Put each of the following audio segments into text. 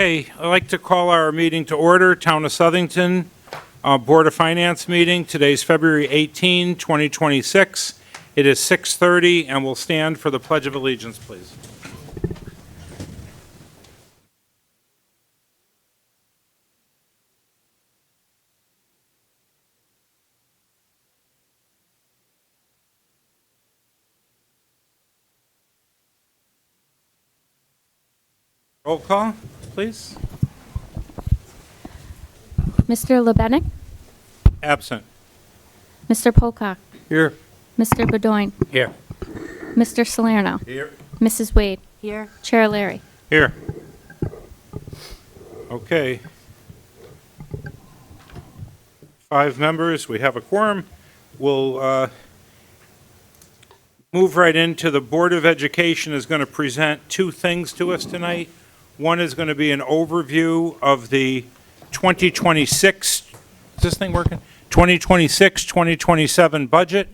Hey, I'd like to call our meeting to order, Town of Southington Board of Finance meeting. Today's February 18, 2026. It is 6:30, and we'll stand for the Pledge of Allegiance, please. Roll call, please. Mr. Lebenik, Absent. Mr. Pocock, Here. Mr. Bedoin, Here. Mr. Salerno, Here. Mrs. Wade. Here. Chair Larry. Here. Okay. 5 members, we have a quorum. We'll move right into the Board of Education is going to present 2 things to us tonight. One is going to be an overview of the 2026, is this thing working? 2026, 2027 budget.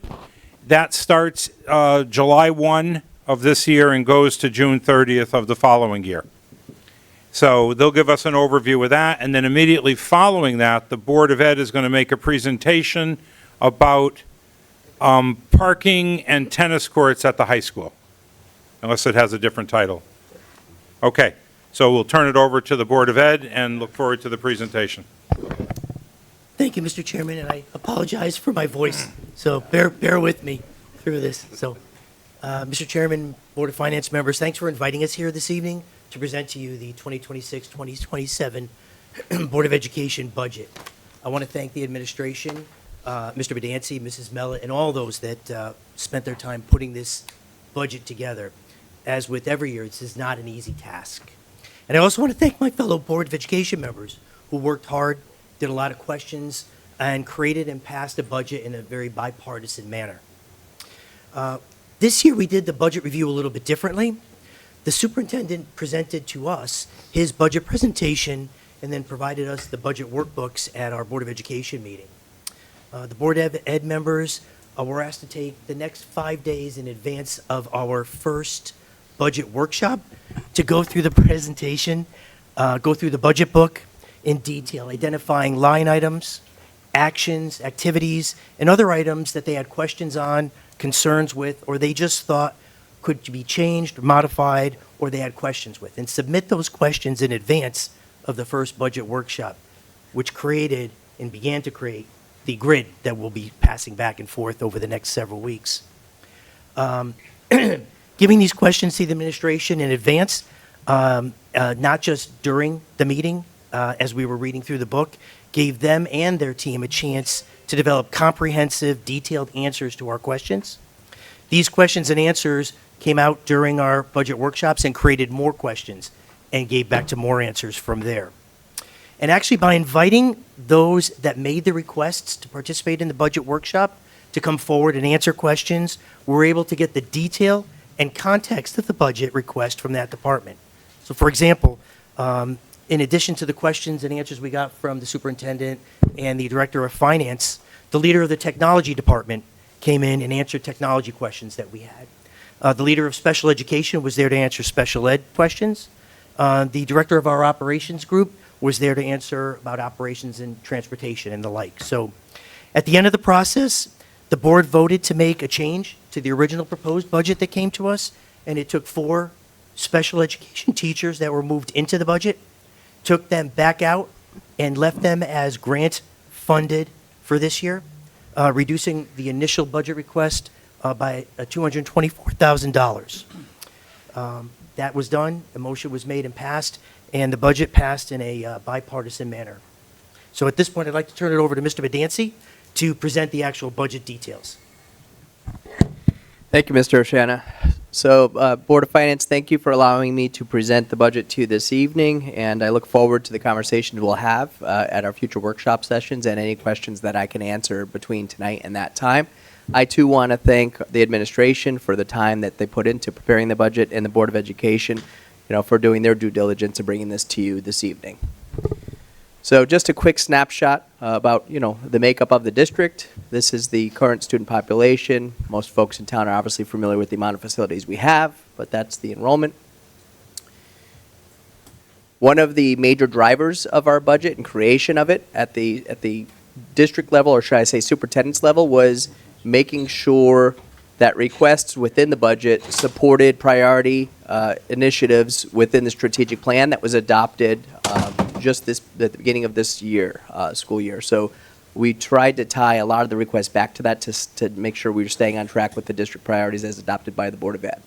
That starts July 1 of this year and goes to June 30th of the following year. So they'll give us an overview of that, and then immediately following that, the Board of Ed is going to make a presentation about parking and tennis courts at the high school, unless it has a different title. Okay, so we'll turn it over to the Board of Ed and look forward to the presentation. Thank you, Mr. Chairman, and I apologize for my voice, so bear with me through this. So, Mr. Chairman, Board of Finance members, thanks for inviting us here this evening to present to you the 2026-2027 Board of Education budget. I want to thank the administration, Mr. Bedancy, Mrs. Mellett, and all those that spent their time putting this budget together. As with every year, this is not an easy task. And I also want to thank my fellow Board of Education members who worked hard, did a lot of questions, and created and passed a budget in a very bipartisan manner. This year, we did the budget review a little bit differently. The superintendent presented to us his budget presentation and then provided us the budget workbooks at our Board of Education meeting. The Board of Ed members were asked to take the next 5 days in advance of our first budget workshop to go through the presentation, go through the budget book in detail, identifying line items, actions, activities, and other items that they had questions on, concerns with, or they just thought could be changed, modified, or they had questions with, and submit those questions in advance of the first budget workshop, which created and began to create the grid that we'll be passing back and forth over the next several weeks. Giving these questions to the administration in advance, not just during the meeting, as we were reading through the book, gave them and their team a chance to develop comprehensive, detailed answers to our questions. These questions and answers came out during our budget workshops and created more questions and gave back to more answers from there. And actually, by inviting those that made the requests to participate in the budget workshop to come forward and answer questions, we're able to get the detail and context of the budget request from that department. So, for example, in addition to the questions and answers we got from the superintendent and the director of finance, the leader of the technology department came in and answered technology questions that we had. The leader of special education was there to answer special ed questions. The director of our operations group was there to answer about operations and transportation and the like. So at the end of the process, the board voted to make a change to the original proposed budget that came to us, and it took 4 special education teachers that were moved into the budget, took them back out, and left them as grant funded for this year, reducing the initial budget request by $224,000. That was done, a motion was made and passed, and the budget passed in a bipartisan manner. So at this point, I'd like to turn it over to Mr. Bedancy to present the actual budget details. Thank you, Mr. Oshana. So, Board of Finance, thank you for allowing me to present the budget to you this evening, and I look forward to the conversations we'll have at our future workshop sessions and any questions that I can answer between tonight and that time. I, too, want to thank the administration for the time that they put into preparing the budget and the Board of Education, for doing their due diligence and bringing this to you this evening. So just a quick snapshot about, the makeup of the district. This is the current student population. Most folks in town are obviously familiar with the amount of facilities we have, but that's the enrollment. One of the major drivers of our budget and creation of it at the district level, or should I say superintendent's level, was making sure that requests within the budget supported priority initiatives within the strategic plan that was adopted just at the beginning of this year, school year. So we tried to tie a lot of the requests back to that to make sure we were staying on track with the district priorities as adopted by the Board of Ed.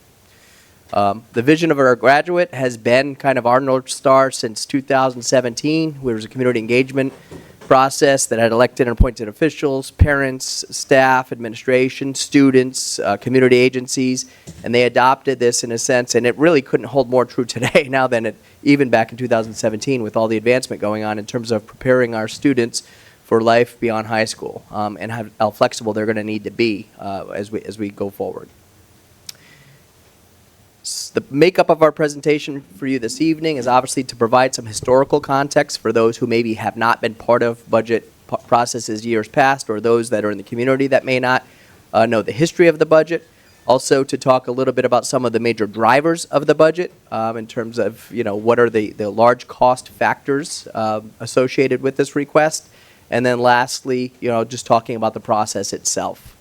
The vision of our graduate has been kind of our North Star since 2017. There was a community engagement process that had elected and appointed officials, parents, staff, administration, students, community agencies, and they adopted this in a sense, and it really couldn't hold more true today now than it even back in 2017 with all the advancement going on in terms of preparing our students for life beyond high school, and how flexible they're going to need to be as we go forward. The makeup of our presentation for you this evening is obviously to provide some historical context for those who maybe have not been part of budget processes years past, or those that are in the community that may not know the history of the budget. Also to talk a little bit about some of the major drivers of the budget in terms of, what are the large cost factors associated with this request. And then lastly, just talking about the process itself.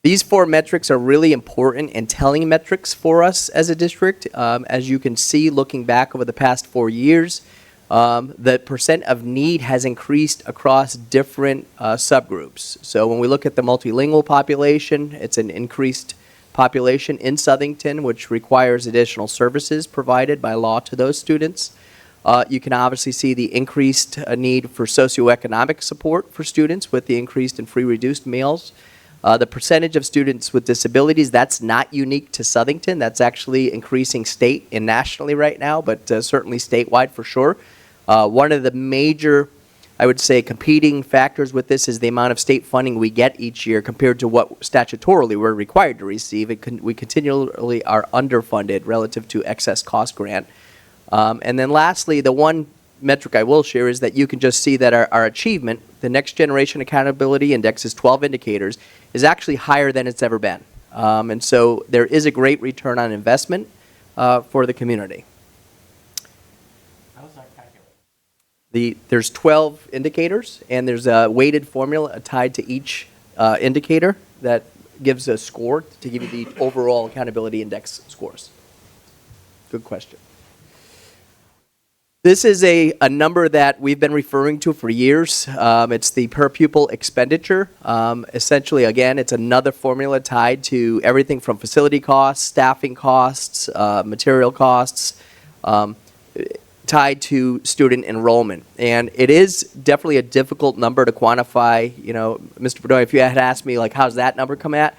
These 4 metrics are really important and telling metrics for us as a district. As you can see, looking back over the past 4 years, the percent of need has increased across different subgroups. So when we look at the multilingual population, it's an increased population in Southington, which requires additional services provided by law to those students. You can obviously see the increased need for socioeconomic support for students with the increased and free reduced meals. The percentage of students with disabilities, that's not unique to Southington. That's actually increasing state and nationally right now, but certainly statewide for sure. One of the major, I would say, competing factors with this is the amount of state funding we get each year compared to what statutorily we're required to receive. We continually are underfunded relative to excess cost grant. And then lastly, the one metric I will share is that you can just see that our achievement, the Next Generation Accountability Index's 12 indicators, is actually higher than it's ever been. And so there is a great return on investment for the community. How is that calculated? There's 12 indicators, and there's a weighted formula tied to each indicator that gives a score to give you the overall accountability index scores. Good question. This is a number that we've been referring to for years. It's the per pupil expenditure. Essentially, again, it's another formula tied to everything from facility costs, staffing costs, material costs, tied to student enrollment. And it is definitely a difficult number to quantify. Mr. Bedoya, if you had asked me, like, how's that number come at?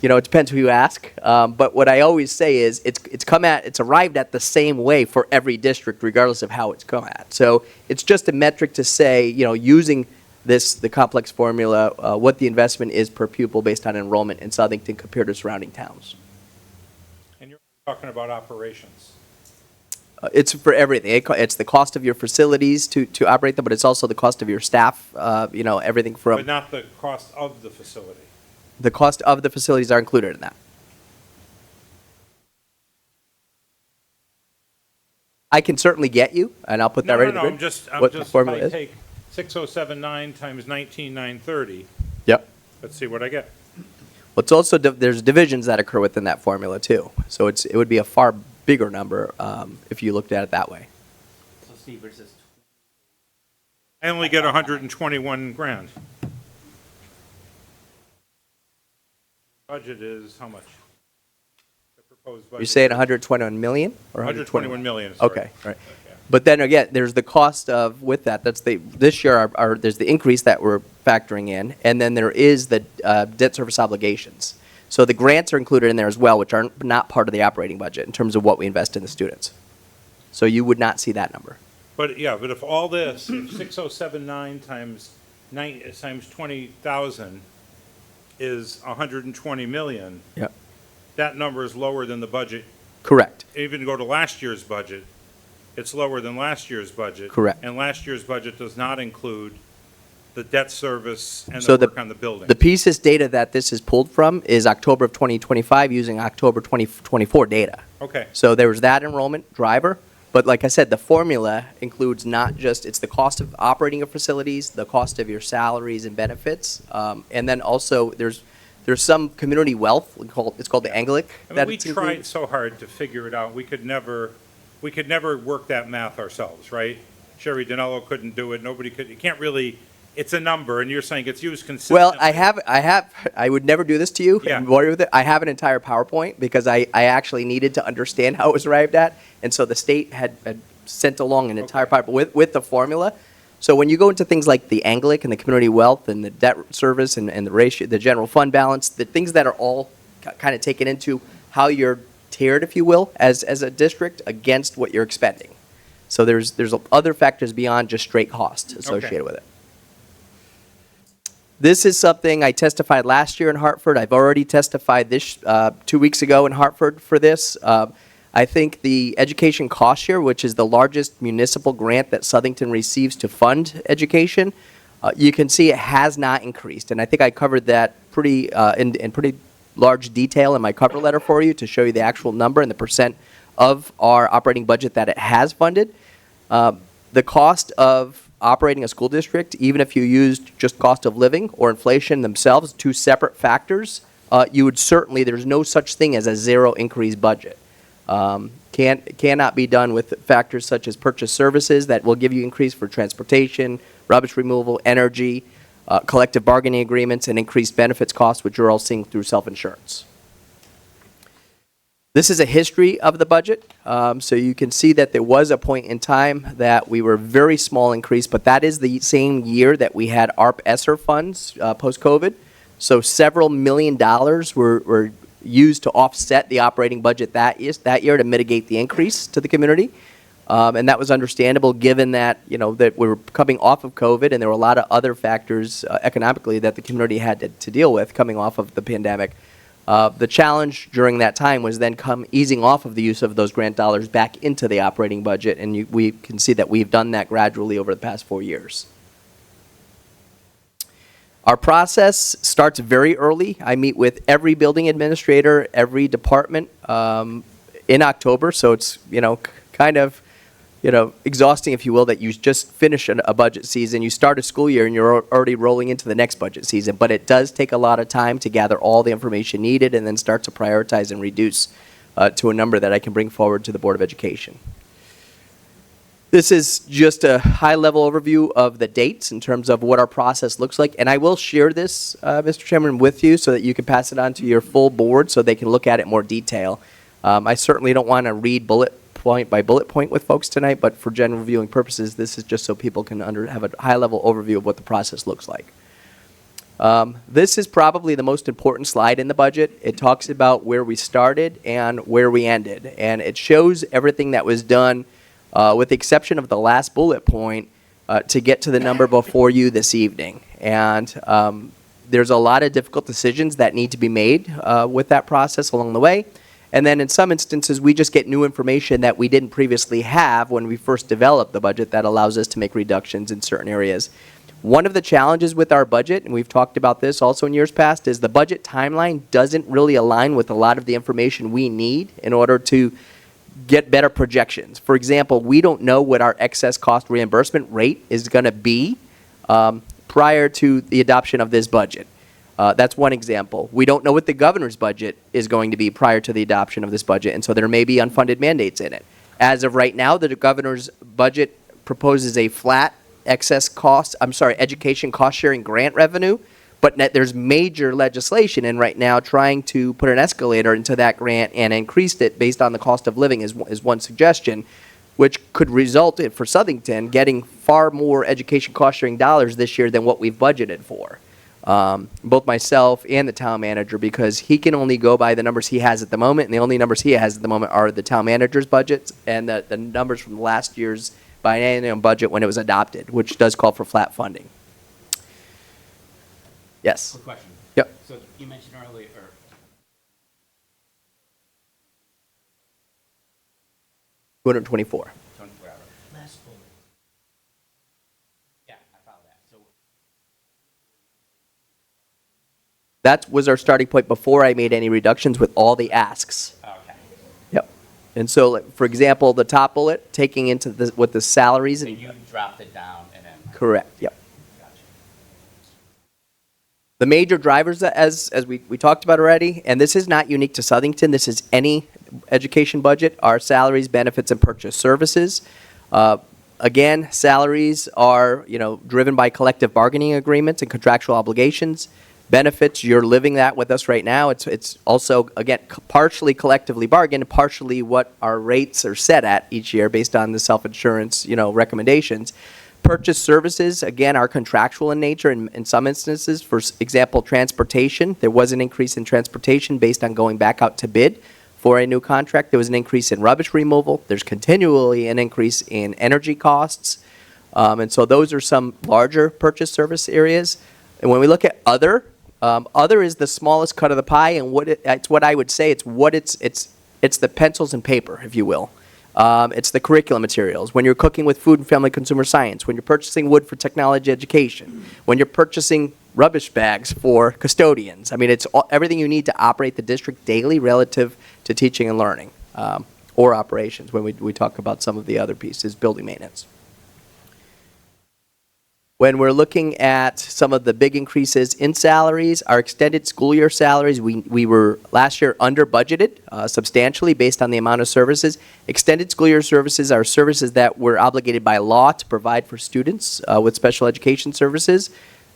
It depends who you ask. But what I always say is it's arrived at the same way for every district, regardless of how it's come at. So it's just a metric to say, using the complex formula, what the investment is per pupil based on enrollment in Southington compared to surrounding towns. And you're talking about operations. It's for everything. It's the cost of your facilities to operate them, but it's also the cost of your staff, everything from. But not the cost of the facility. The cost of the facilities are included in that. I can certainly get you, and I'll put that right in the grid. I'm just, what the formula if I is. take 6079 times 19930, Yep. let's see what I get. Well, it's also, there's divisions that occur within that formula too. So it would be a far bigger number if you looked at it that way. So Steve, it says I only get 121 grand. Budget is how much? The proposed budget. You're saying 121 million or 121 million, sorry. Okay, all right. But then again, there's the cost of, with that, this year, there's the increase that we're factoring in, and then there is the debt service obligations. So the grants are included in there as well, which are not part of the operating budget in terms of what we invest in the students. So you would not see that number. But if all this, if 6079 times 20,000 is 120 million, Yep. that number is lower than the budget. Correct. Even go to last year's budget, it's lower than last year's budget. Correct. And last year's budget does not include the debt service and So the work on the building. The PCIS data that this is pulled from is October of 2025 using October 2024 data. Okay, So there was that enrollment driver. But like I said, the formula includes not just, it's the cost of operating your facilities, the cost of your salaries and benefits, and then also there's some community wealth, it's called the ANGLIC. I mean, that we it's included. tried so hard to figure it out. We could never work that math ourselves, right? Sherry Danello couldn't do it. Nobody could. You can't really. It's a number, and you're saying it's used consistently. Well, I would never do this to you Yeah. and bore you with it. I have an entire PowerPoint because I actually needed to understand how it was arrived at. And so the state had sent along an entire Okay. PowerPoint with the formula. So when you go into things like the ANGLIC and the community wealth and the debt service and the ratio, the general fund balance, the things that are all kind of taken into how you're tiered, if you will, as a district against what you're expending. So there's other factors beyond just straight cost associated with it. This is something I testified last year in Hartford. I've already testified 2 weeks ago in Hartford for this. I think the education cost share, which is the largest municipal grant that Southington receives to fund education, you can see it has not increased. And I think I covered that in pretty large detail in my cover letter for you to show you the actual number and the percent of our operating budget that it has funded. The cost of operating a school district, even if you used just cost of living or inflation themselves, two separate factors, you would certainly, there's no such thing as a zero increase budget. Cannot be done with factors such as purchase services that will give you increase for transportation, rubbish removal, energy, collective bargaining agreements, and increased benefits costs, which you're all seeing through self-insurance. This is a history of the budget. So you can see that there was a point in time that we were very small increase, but that is the same year that we had ARP ESSER funds post-COVID. So several $1 million were used to offset the operating budget that year to mitigate the increase to the community. And that was understandable given that, that we were coming off of COVID and there were a lot of other factors economically that the community had to deal with coming off of the pandemic. The challenge during that time was then easing off of the use of those grant dollars back into the operating budget, and we can see that we've done that gradually over the past 4 years. Our process starts very early. I meet with every building administrator, every department in October, so it's kind of exhausting, if you will, that you just finish a budget season, you start a school year, and you're already rolling into the next budget season. But it does take a lot of time to gather all the information needed and then start to prioritize and reduce to a number that I can bring forward to the Board of Education. This is just a high-level overview of the dates in terms of what our process looks like. And I will share this, Mr. Chairman, with you so that you can pass it on to your full board so they can look at it in more detail. I certainly don't want to read bullet point by bullet point with folks tonight, but for general viewing purposes, this is just so people can have a high-level overview of what the process looks like. This is probably the most important slide in the budget. It talks about where we started and where we ended, and it shows everything that was done, with the exception of the last bullet point, to get to the number before you this evening. And there's a lot of difficult decisions that need to be made with that process along the way. And then in some instances, we just get new information that we didn't previously have when we first developed the budget that allows us to make reductions in certain areas. One of the challenges with our budget, and we've talked about this also in years past, is the budget timeline doesn't really align with a lot of the information we need in order to get better projections. For example, we don't know what our excess cost reimbursement rate is going to be prior to the adoption of this budget. That's one example. We don't know what the governor's budget is going to be prior to the adoption of this budget, and so there may be unfunded mandates in it. As of right now, the governor's budget proposes a flat education cost-sharing grant revenue, but there's major legislation in right now trying to put an escalator into that grant and increase it based on the cost of living is one suggestion, which could result in, for Southington, getting far more education cost-sharing dollars this year than what we've budgeted for. Both myself and the town manager, because he can only go by the numbers he has at the moment, and the only numbers he has at the moment are the town manager's budgets and the numbers from last year's biennial budget when it was adopted, which does call for flat funding. Yes. Quick question. Yep. So you mentioned earlier, or 224. 24 hours. Yeah, I found that. So That was our starting point before I made any reductions with all the asks. okay. Yep. And so, like, for example, the top bullet, taking into what the salaries. So you dropped it down and then. Correct, yep. Gotcha. The major drivers, as we talked about already, and this is not unique to Southington, this is any education budget, are salaries, benefits, and purchase services. Again, salaries are, driven by collective bargaining agreements and contractual obligations. Benefits, you're living that with us right now. It's also, again, partially collectively bargained, partially what our rates are set at each year based on the self-insurance, recommendations. Purchase services, again, are contractual in nature in some instances. For example, transportation, there was an increase in transportation based on going back out to bid for a new contract. There was an increase in rubbish removal. There's continually an increase in energy costs. And so those are some larger purchase service areas. And when we look at other is the smallest cut of the pie, and it's what I would say, it's the pencils and paper, if you will. It's the curriculum materials. When you're cooking with food and family consumer science, when you're purchasing wood for technology education, when you're purchasing rubbish bags for custodians. I mean, it's everything you need to operate the district daily relative to teaching and learning, or operations when we talk about some of the other pieces, building maintenance. When we're looking at some of the big increases in salaries, our extended school year salaries, we were last year under budgeted substantially based on the amount of services. Extended school year services are services that we're obligated by law to provide for students with special education services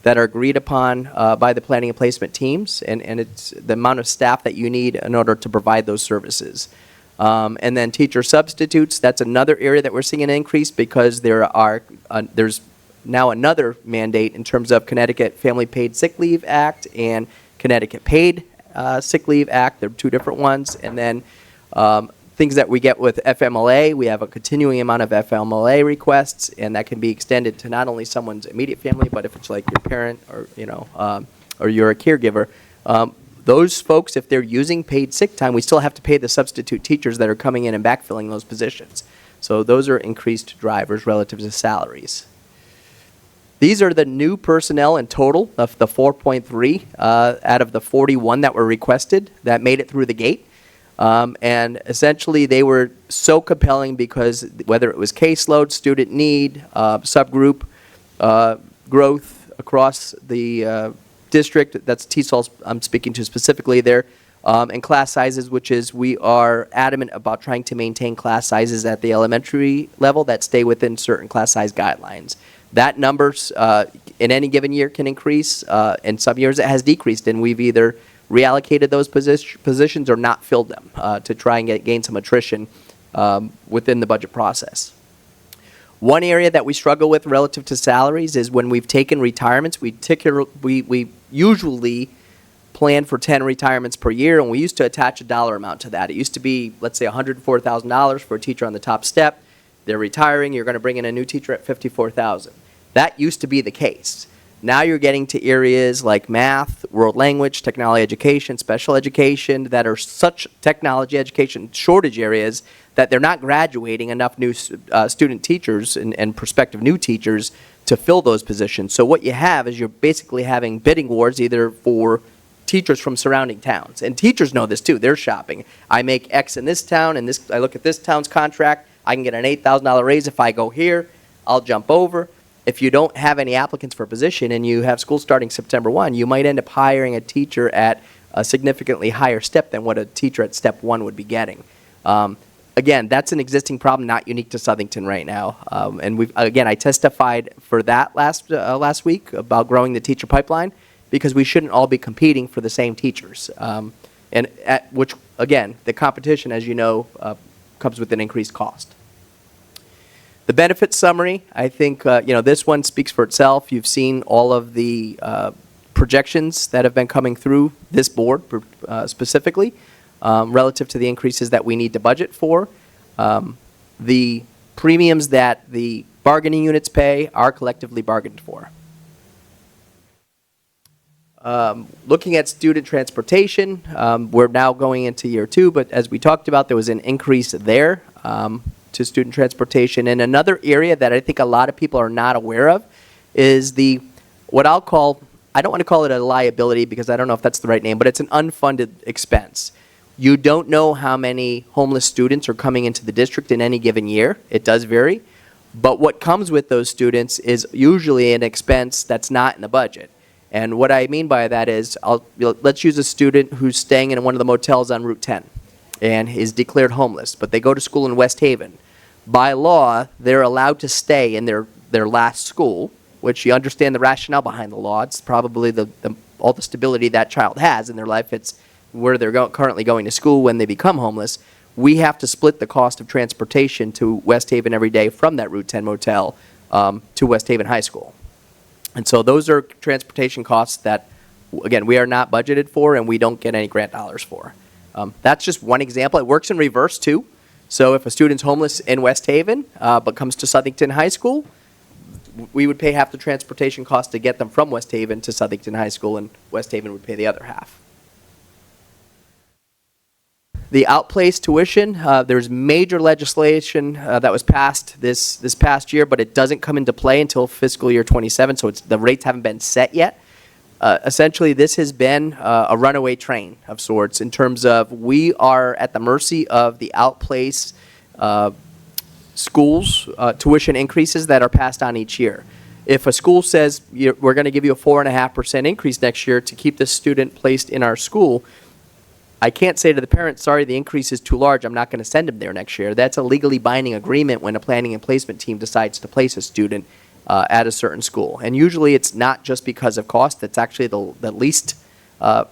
that are agreed upon by the planning and placement teams, and it's the amount of staff that you need in order to provide those services. And then teacher substitutes, that's another area that we're seeing an increase because there's now another mandate in terms of Connecticut Family Paid Sick Leave Act and Connecticut Paid Sick Leave Act. They're two different ones. And then things that we get with FMLA, we have a continuing amount of FMLA requests, and that can be extended to not only someone's immediate family, but if it's like your parent or, or you're a caregiver. Those folks, if they're using paid sick time, we still have to pay the substitute teachers that are coming in and backfilling those positions. So those are increased drivers relative to salaries. These are the new personnel in total of the 4.3 out of the 41 that were requested that made it through the gate. And essentially they were so compelling because whether it was caseload, student need, subgroup growth across the district, that's TESOL I'm speaking to specifically there, and class sizes, which is we are adamant about trying to maintain class sizes at the elementary level that stay within certain class size guidelines. That numbers in any given year can increase. In some years it has decreased, and we've either reallocated those positions or not filled them to try and gain some attrition within the budget process. One area that we struggle with relative to salaries is when we've taken retirements. We usually plan for 10 retirements per year, and we used to attach a dollar amount to that. It used to be, let's say, $104,000 for a teacher on the top step. They're retiring, you're going to bring in a new teacher at $54,000. That used to be the case. Now you're getting to areas like math, world language, technology education, special education that are such technology education shortage areas that they're not graduating enough new student teachers and prospective new teachers to fill those positions. So what you have is you're basically having bidding wars either for teachers from surrounding towns. And teachers know this too, they're shopping. I make X in this town, and I look at this town's contract, I can get an $8,000 raise if I go here, I'll jump over. If you don't have any applicants for a position and you have school starting September 1, you might end up hiring a teacher at a significantly higher step than what a teacher at step 1 would be getting. Again, that's an existing problem, not unique to Southington right now. And I testified for that last week about growing the teacher pipeline because we shouldn't all be competing for the same teachers. Which, again, the competition, as you know, comes with an increased cost. The benefits summary, I think, this one speaks for itself. You've seen all of the projections that have been coming through this board specifically relative to the increases that we need to budget for. The premiums that the bargaining units pay are collectively bargained for. Looking at student transportation, we're now going into year 2, but as we talked about, there was an increase there to student transportation. And another area that I think a lot of people are not aware of is what I'll call, I don't want to call it a liability because I don't know if that's the right name, but it's an unfunded expense. You don't know how many homeless students are coming into the district in any given year. It does vary. But what comes with those students is usually an expense that's not in the budget. And what I mean by that is, let's use a student who's staying in one of the motels on Route 10 and is declared homeless, but they go to school in West Haven. By law, they're allowed to stay in their last school, which you understand the rationale behind the law. It's probably all the stability that child has in their life. It's where they're currently going to school when they become homeless. We have to split the cost of transportation to West Haven every day from that Route 10 motel to West Haven High School. And so those are transportation costs that, again, we are not budgeted for and we don't get any grant dollars for. That's just one example. It works in reverse, too. So if a student's homeless in West Haven but comes to Southington High School, we would pay half the transportation cost to get them from West Haven to Southington High School, and West Haven would pay the other half. The outplaced tuition, there's major legislation that was passed this past year, but it doesn't come into play until fiscal year 27, so the rates haven't been set yet. Essentially, this has been a runaway train of sorts in terms of we are at the mercy of the outplaced schools' tuition increases that are passed on each year. If a school says we're going to give you a 4.5% increase next year to keep this student placed in our school, I can't say to the parent, sorry, the increase is too large, I'm not going to send them there next year. That's a legally binding agreement when a planning and placement team decides to place a student at a certain school. And usually it's not just because of cost, it's actually the least of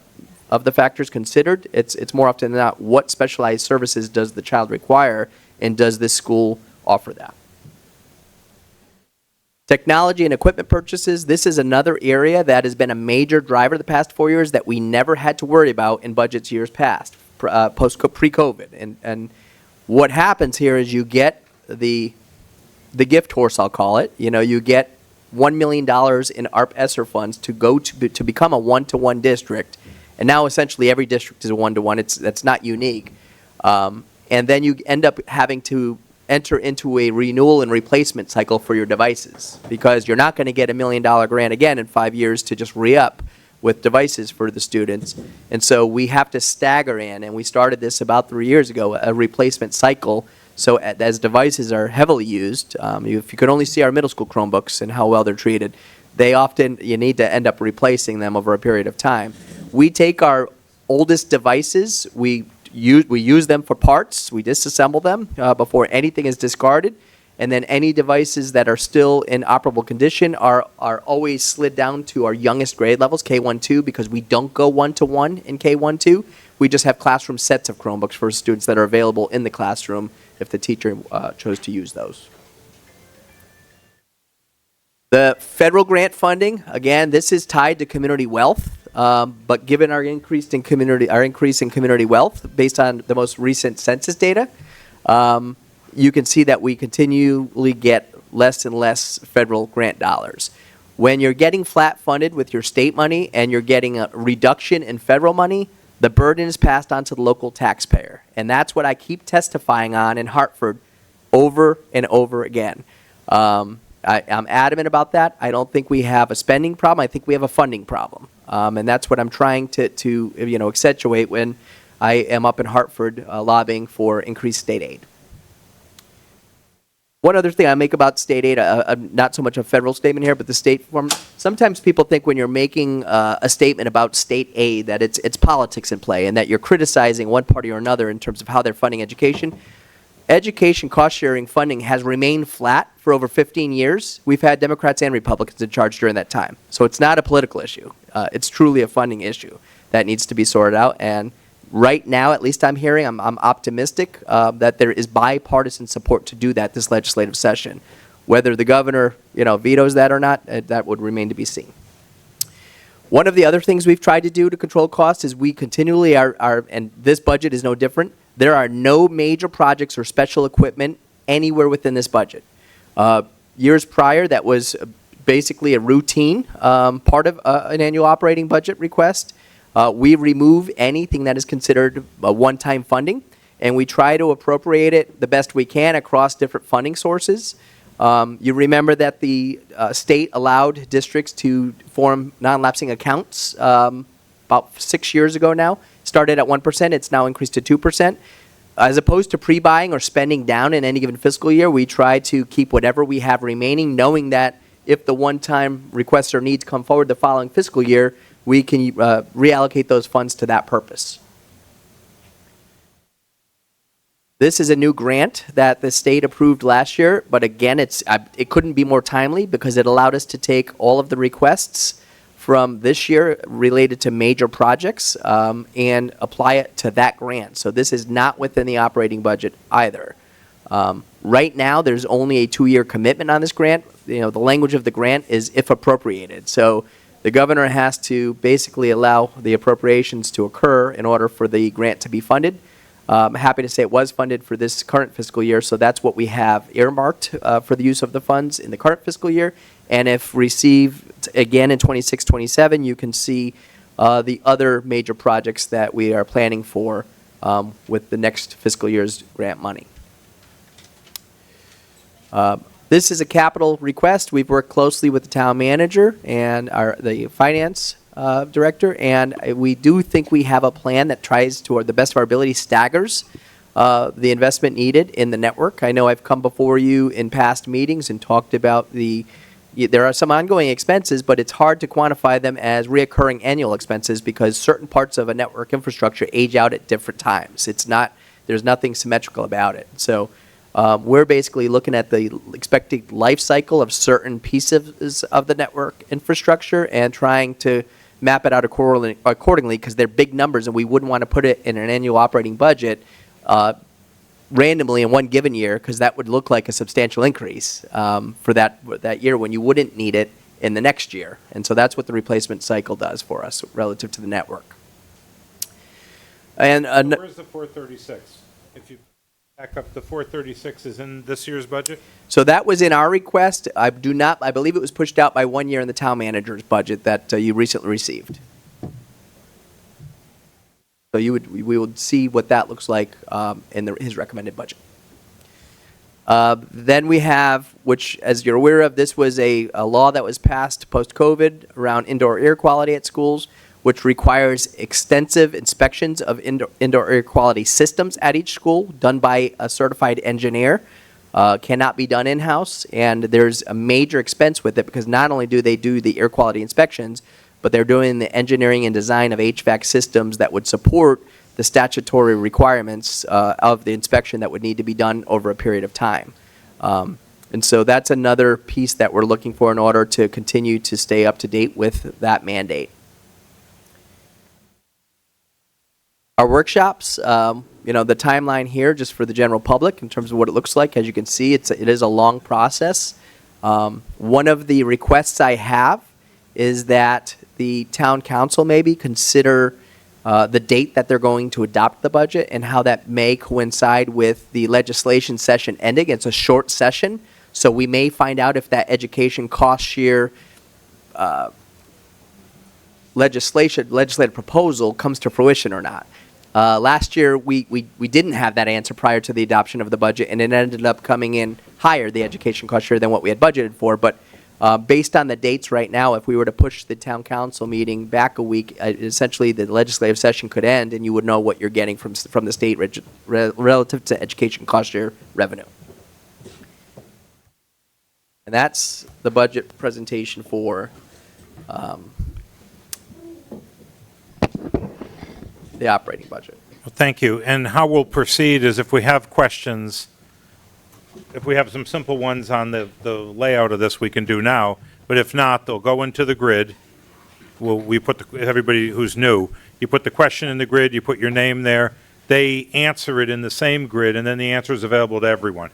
the factors considered. It's more often than not, what specialized services does the child require, and does this school offer that? Technology and equipment purchases, this is another area that has been a major driver the past 4 years that we never had to worry about in budgets years past, pre-COVID. And what happens here is you get the gift horse, I'll call it. You know, you get $1 million in ARP ESSER funds to go to become a one-to-one district. And now essentially every district is a one-to-one. That's not unique. And then you end up having to enter into a renewal and replacement cycle for your devices, because you're not going to get $1 million grant again in 5 years to just re-up with devices for the students. And so we have to stagger in, and we started this about 3 years ago, a replacement cycle. So as devices are heavily used, if you could only see our middle school Chromebooks and how well they're treated, you need to end up replacing them over a period of time. We take our oldest devices, we use them for parts, we disassemble them before anything is discarded, and then any devices that are still in operable condition are always slid down to our youngest grade levels, K1-2, because we don't go one-to-one in K1-2. We just have classroom sets of Chromebooks for students that are available in the classroom if the teacher chose to use those. The federal grant funding, again, this is tied to community wealth. But given our increase in community wealth, based on the most recent census data, you can see that we continually get less and less federal grant dollars. When you're getting flat funded with your state money and you're getting a reduction in federal money, the burden is passed on to the local taxpayer. And that's what I keep testifying on in Hartford over and over again. I'm adamant about that. I don't think we have a spending problem. I think we have a funding problem. And that's what I'm trying to accentuate when I am up in Hartford lobbying for increased state aid. One other thing I make about state aid, not so much a federal statement here, but the state form. Sometimes people think when you're making a statement about state aid that it's politics in play and that you're criticizing one party or another in terms of how they're funding education. Education cost-sharing funding has remained flat for over 15 years. We've had Democrats and Republicans in charge during that time. So it's not a political issue. It's truly a funding issue that needs to be sorted out. And right now, at least I'm hearing, I'm optimistic that there is bipartisan support to do that this legislative session. Whether the governor, vetoes that or not, that would remain to be seen. One of the other things we've tried to do to control costs is we continually are, and this budget is no different, there are no major projects or special equipment anywhere within this budget. Years prior, that was basically a routine part of an annual operating budget request. We remove anything that is considered a one-time funding, and we try to appropriate it the best we can across different funding sources. You remember that the state allowed districts to form non-lapsing accounts about 6 years ago now. started at 1%, it's now increased to 2%. As opposed to pre-buying or spending down in any given fiscal year, we try to keep whatever we have remaining, knowing that if the one-time requests or needs come forward the following fiscal year, we can reallocate those funds to that purpose. This is a new grant that the state approved last year, but again, it couldn't be more timely because it allowed us to take all of the requests from this year related to major projects and apply it to that grant. So this is not within the operating budget either. Right now, there's only a 2-year commitment on this grant. You know, the language of the grant is if appropriated. So the governor has to basically allow the appropriations to occur in order for the grant to be funded. I'm happy to say it was funded for this current fiscal year, so that's what we have earmarked for the use of the funds in the current fiscal year. And if received again in 26-27, you can see the other major projects that we are planning for with the next fiscal year's grant money. This is a capital request. We've worked closely with the town manager and the finance director, and we do think we have a plan that tries to the best of our ability staggers the investment needed in the network. I know I've come before you in past meetings and talked about there are some ongoing expenses, but it's hard to quantify them as reoccurring annual expenses because certain parts of a network infrastructure age out at different times. There's nothing symmetrical about it. So we're basically looking at the expected life cycle of certain pieces of the network infrastructure and trying to map it out accordingly because they're big numbers and we wouldn't want to put it in an annual operating budget randomly in one given year because that would look like a substantial increase for that year when you wouldn't need it in the next year. And so that's what the replacement cycle does for us relative to the network. And Where's the 436? If you back up, the 436 is in this year's budget? so that was in our request. I believe it was pushed out by 1 year in the town manager's budget that you recently received. So we would see what that looks like in his recommended budget. Then we have, which as you're aware of, this was a law that was passed post-COVID around indoor air quality at schools, which requires extensive inspections of indoor air quality systems at each school done by a certified engineer. Cannot be done in-house, and there's a major expense with it because not only do they do the air quality inspections, but they're doing the engineering and design of HVAC systems that would support the statutory requirements of the inspection that would need to be done over a period of time. And so that's another piece that we're looking for in order to continue to stay up to date with that mandate. Our workshops, the timeline here, just for the general public, in terms of what it looks like, as you can see, it is a long process. One of the requests I have is that the town council maybe consider the date that they're going to adopt the budget and how that may coincide with the legislation session ending. It's a short session, so we may find out if that education cost share legislative proposal comes to fruition or not. Last year, we didn't have that answer prior to the adoption of the budget, and it ended up coming in higher, the education cost share, than what we had budgeted for. But based on the dates right now, if we were to push the town council meeting back a week, essentially the legislative session could end, and you would know what you're getting from the state relative to education cost share revenue. And that's the budget presentation for the operating budget. Well, thank you. And how we'll proceed is if we have questions, if we have some simple ones on the layout of this, we can do now. But if not, they'll go into the grid. We put everybody who's new, you put the question in the grid, you put your name there. They answer it in the same grid, and then the answer is available to everyone.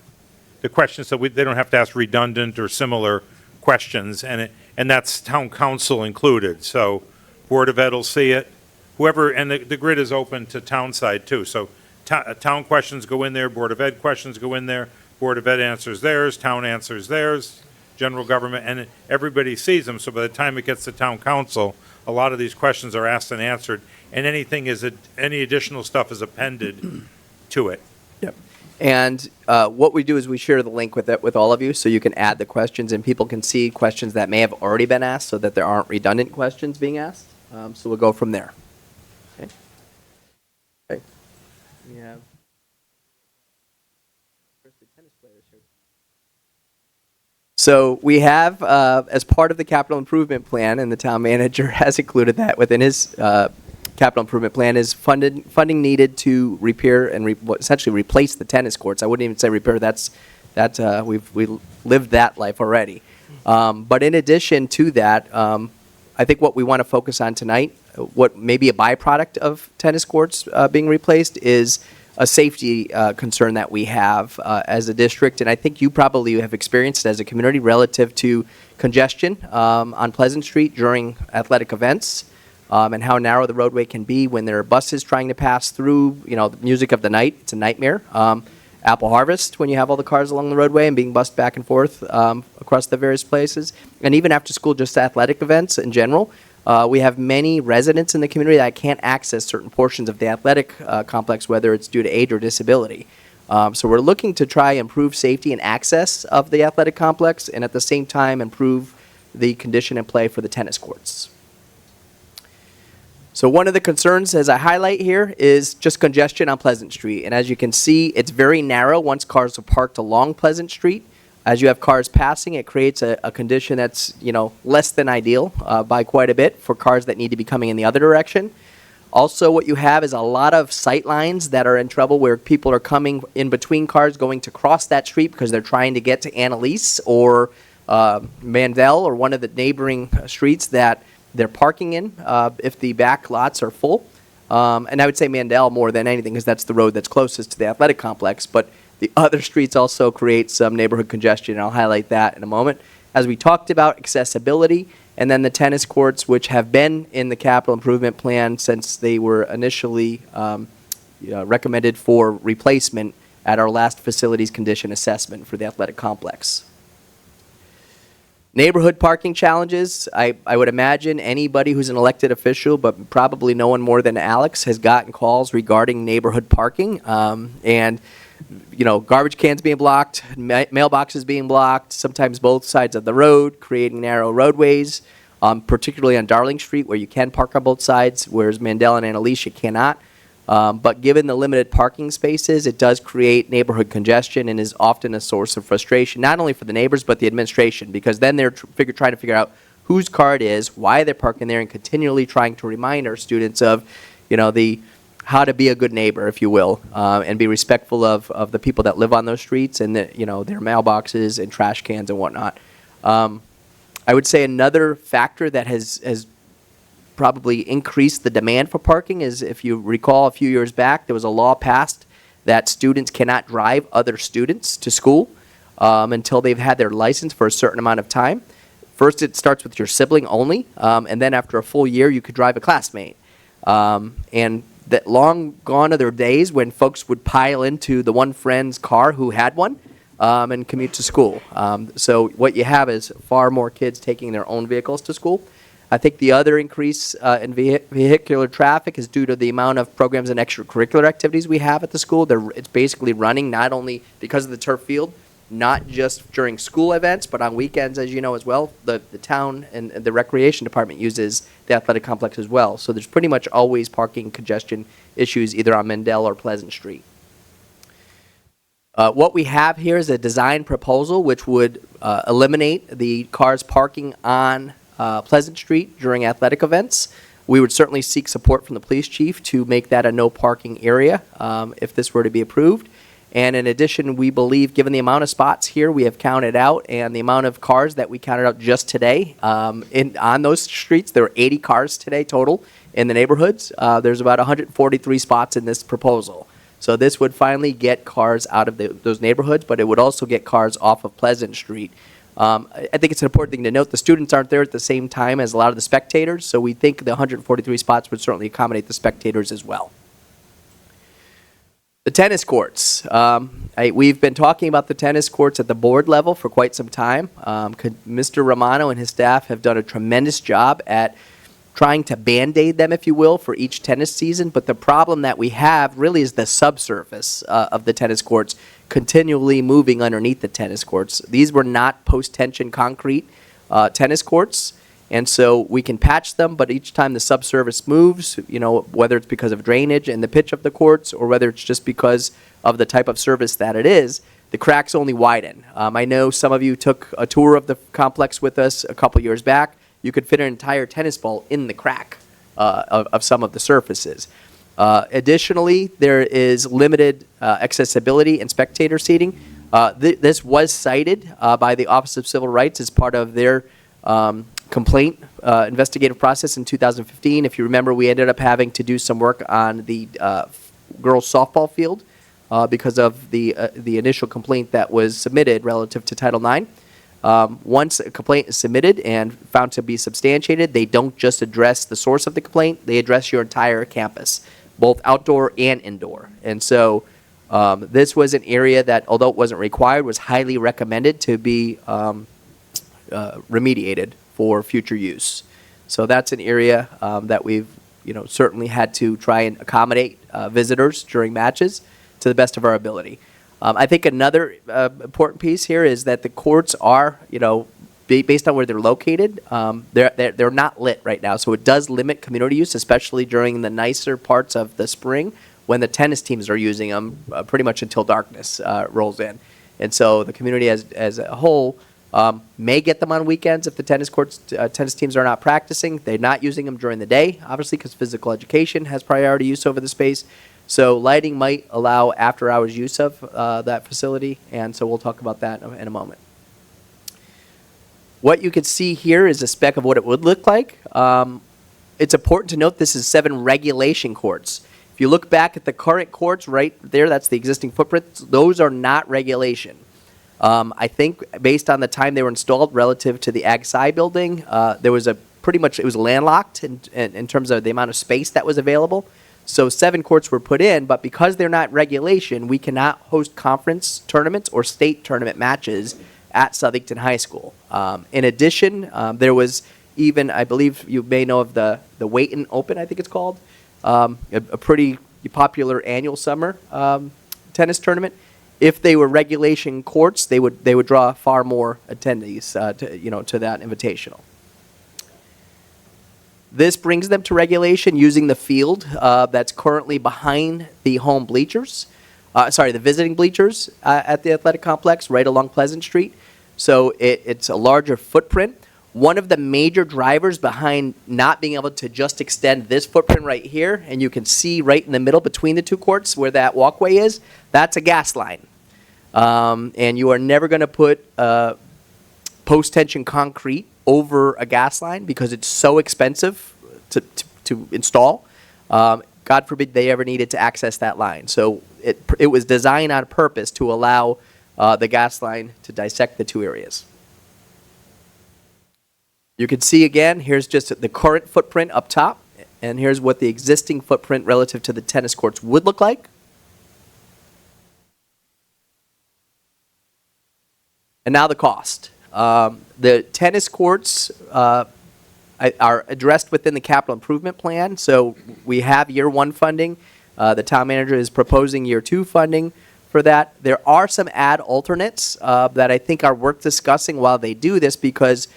The question, so they don't have to ask redundant or similar questions, and that's town council included. So Board of Ed will see it. Whoever, and the grid is open to town side too. So town questions go in there, Board of Ed questions go in there, Board of Ed answers theirs, town answers theirs, general government, and everybody sees them. So by the time it gets to town council, a lot of these questions are asked and answered, and any additional stuff is appended to it. Yep. And what we do is we share the link with all of you, so you can add the questions, and people can see questions that may have already been asked, so that there aren't redundant questions being asked. So we'll go from there. Okay. Yeah. So we have, as part of the capital improvement plan, and the town manager has included that within his capital improvement plan, is funding needed to repair and essentially replace the tennis courts. I wouldn't even say repair. We've lived that life already. But in addition to that, I think what we want to focus on tonight, what may be a byproduct of tennis courts being replaced, is a safety concern that we have as a district, and I think you probably have experienced it as a community relative to congestion on Pleasant Street during athletic events, and how narrow the roadway can be when there are buses trying to pass through. You know, the music of the night, it's a nightmare. Apple Harvest, when you have all the cars along the roadway and being bussed back and forth across the various places, and even after school, just athletic events in general. We have many residents in the community that can't access certain portions of the athletic complex, whether it's due to age or disability. So we're looking to try improve safety and access of the athletic complex, and at the same time improve the condition and play for the tennis courts. So one of the concerns, as I highlight here, is just congestion on Pleasant Street. And as you can see, it's very narrow once cars are parked along Pleasant Street. As you have cars passing, it creates a condition that's, less than ideal by quite a bit for cars that need to be coming in the other direction. Also, what you have is a lot of sight lines that are in trouble where people are coming in between cars going to cross that street because they're trying to get to Annalise or Mandel or one of the neighboring streets that they're parking in if the back lots are full. And I would say Mandel more than anything because that's the road that's closest to the athletic complex. But the other streets also create some neighborhood congestion, and I'll highlight that in a moment. As we talked about, accessibility, and then the tennis courts, which have been in the capital improvement plan since they were initially recommended for replacement at our last facilities condition assessment for the athletic complex. Neighborhood parking challenges. I would imagine anybody who's an elected official, but probably no one more than Alex, has gotten calls regarding neighborhood parking. And garbage cans being blocked, mailboxes being blocked, sometimes both sides of the road, creating narrow roadways, particularly on Darling Street where you can park on both sides, whereas Mandel and Annalise you cannot. But given the limited parking spaces, it does create neighborhood congestion and is often a source of frustration, not only for the neighbors but the administration, because then they're trying to figure out whose car it is, why they're parking there, and continually trying to remind our students of, how to be a good neighbor, if you will, and be respectful of the people that live on those streets and their mailboxes and trash cans and whatnot. I would say another factor that has probably increased the demand for parking is, if you recall, a few years back, there was a law passed that students cannot drive other students to school until they've had their license for a certain amount of time. First, it starts with your sibling only, and then after a full year, you could drive a classmate. And that long gone are their days when folks would pile into the one friend's car who had one and commute to school. So what you have is far more kids taking their own vehicles to school. I think the other increase in vehicular traffic is due to the amount of programs and extracurricular activities we have at the school. It's basically running not only because of the turf field, not just during school events, but on weekends, as you know as well. The town and the recreation department uses the athletic complex as well. So there's pretty much always parking congestion issues either on Mandel or Pleasant Street. What we have here is a design proposal which would eliminate the cars parking on Pleasant Street during athletic events. We would certainly seek support from the police chief to make that a no parking area if this were to be approved. And in addition, we believe, given the amount of spots here we have counted out and the amount of cars that we counted out just today, on those streets, there are 80 cars today total in the neighborhoods. There's about 143 spots in this proposal. So this would finally get cars out of those neighborhoods, but it would also get cars off of Pleasant Street. I think it's an important thing to note. The students aren't there at the same time as a lot of the spectators, so we think the 143 spots would certainly accommodate the spectators as well. The tennis courts. We've been talking about the tennis courts at the board level for quite some time. Mr. Romano and his staff have done a tremendous job at trying to Band-Aid them, if you will, for each tennis season. But the problem that we have really is the subsurface of the tennis courts continually moving underneath the tennis courts. These were not post-tension concrete tennis courts. And so we can patch them, but each time the subsurface moves, whether it's because of drainage and the pitch of the courts, or whether it's just because of the type of service that it is, the cracks only widen. I know some of you took a tour of the complex with us a couple years back. You could fit an entire tennis ball in the crack of some of the surfaces. Additionally, there is limited accessibility and spectator seating. This was cited by the Office of Civil Rights as part of their complaint investigative process in 2015. If you remember, we ended up having to do some work on the girls' softball field because of the initial complaint that was submitted relative to Title IX. Once a complaint is submitted and found to be substantiated, they don't just address the source of the complaint, they address your entire campus, both outdoor and indoor. And so this was an area that, although it wasn't required, was highly recommended to be remediated for future use. So that's an area that we've certainly had to try and accommodate visitors during matches to the best of our ability. I think another important piece here is that the courts are, based on where they're located, they're not lit right now. So it does limit community use, especially during the nicer parts of the spring when the tennis teams are using them pretty much until darkness rolls in. And so the community as a whole may get them on weekends if the tennis teams are not practicing. They're not using them during the day, obviously, because physical education has priority use over the space. So lighting might allow after-hours use of that facility, and so we'll talk about that in a moment. What you can see here is a spec of what it would look like. It's important to note this is 7 regulation courts. If you look back at the current courts right there, that's the existing footprint, those are not regulation. I think based on the time they were installed relative to the Ag Sci building, there was it was landlocked in terms of the amount of space that was available. So 7 courts were put in, but because they're not regulation, we cannot host conference tournaments or state tournament matches at Southington High School. In addition, there was even, I believe you may know of the Wayton Open, I think it's called, a pretty popular annual summer tennis tournament. If they were regulation courts, they would draw far more attendees to that invitational. This brings them to regulation using the field that's currently behind the home bleachers, the visiting bleachers at the athletic complex right along Pleasant Street. So it's a larger footprint. One of the major drivers behind not being able to just extend this footprint right here, and you can see right in the middle between the 2 courts where that walkway is, that's a gas line. And you are never going to put post-tension concrete over a gas line because it's so expensive to install. God forbid they ever needed to access that line. So it was designed on purpose to allow the gas line to dissect the 2 areas. You can see again, here's just the current footprint up top, and here's what the existing footprint relative to the tennis courts would look like. And now the cost. The tennis courts are addressed within the capital improvement plan. So we have year 1 funding. The town manager is proposing year 2 funding for that. There are some ad alternates that I think are worth discussing while they do this, because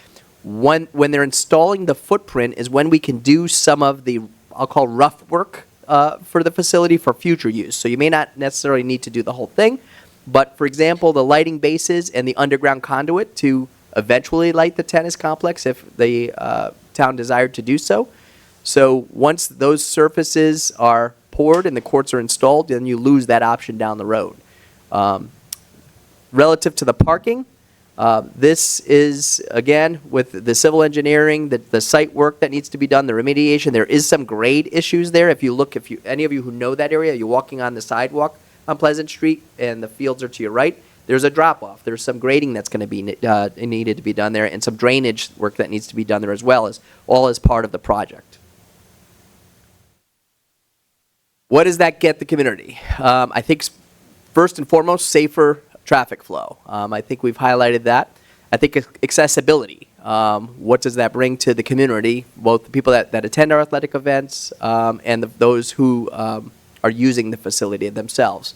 when they're installing the footprint is when we can do some of the, I'll call rough work for the facility for future use. So you may not necessarily need to do the whole thing. But, for example, the lighting bases and the underground conduit to eventually light the tennis complex if the town desired to do so. So once those surfaces are poured and the courts are installed, then you lose that option down the road. Relative to the parking, this is, again, with the civil engineering, the site work that needs to be done, the remediation, there is some grade issues there. If any of you who know that area, you're walking on the sidewalk on Pleasant Street and the fields are to your right, there's a drop-off. There's some grading that's going to be needed to be done there, and some drainage work that needs to be done there as well, all as part of the project. What does that get the community? I think first and foremost, safer traffic flow. I think we've highlighted that. I think accessibility. What does that bring to the community, both the people that attend our athletic events and those who are using the facility themselves?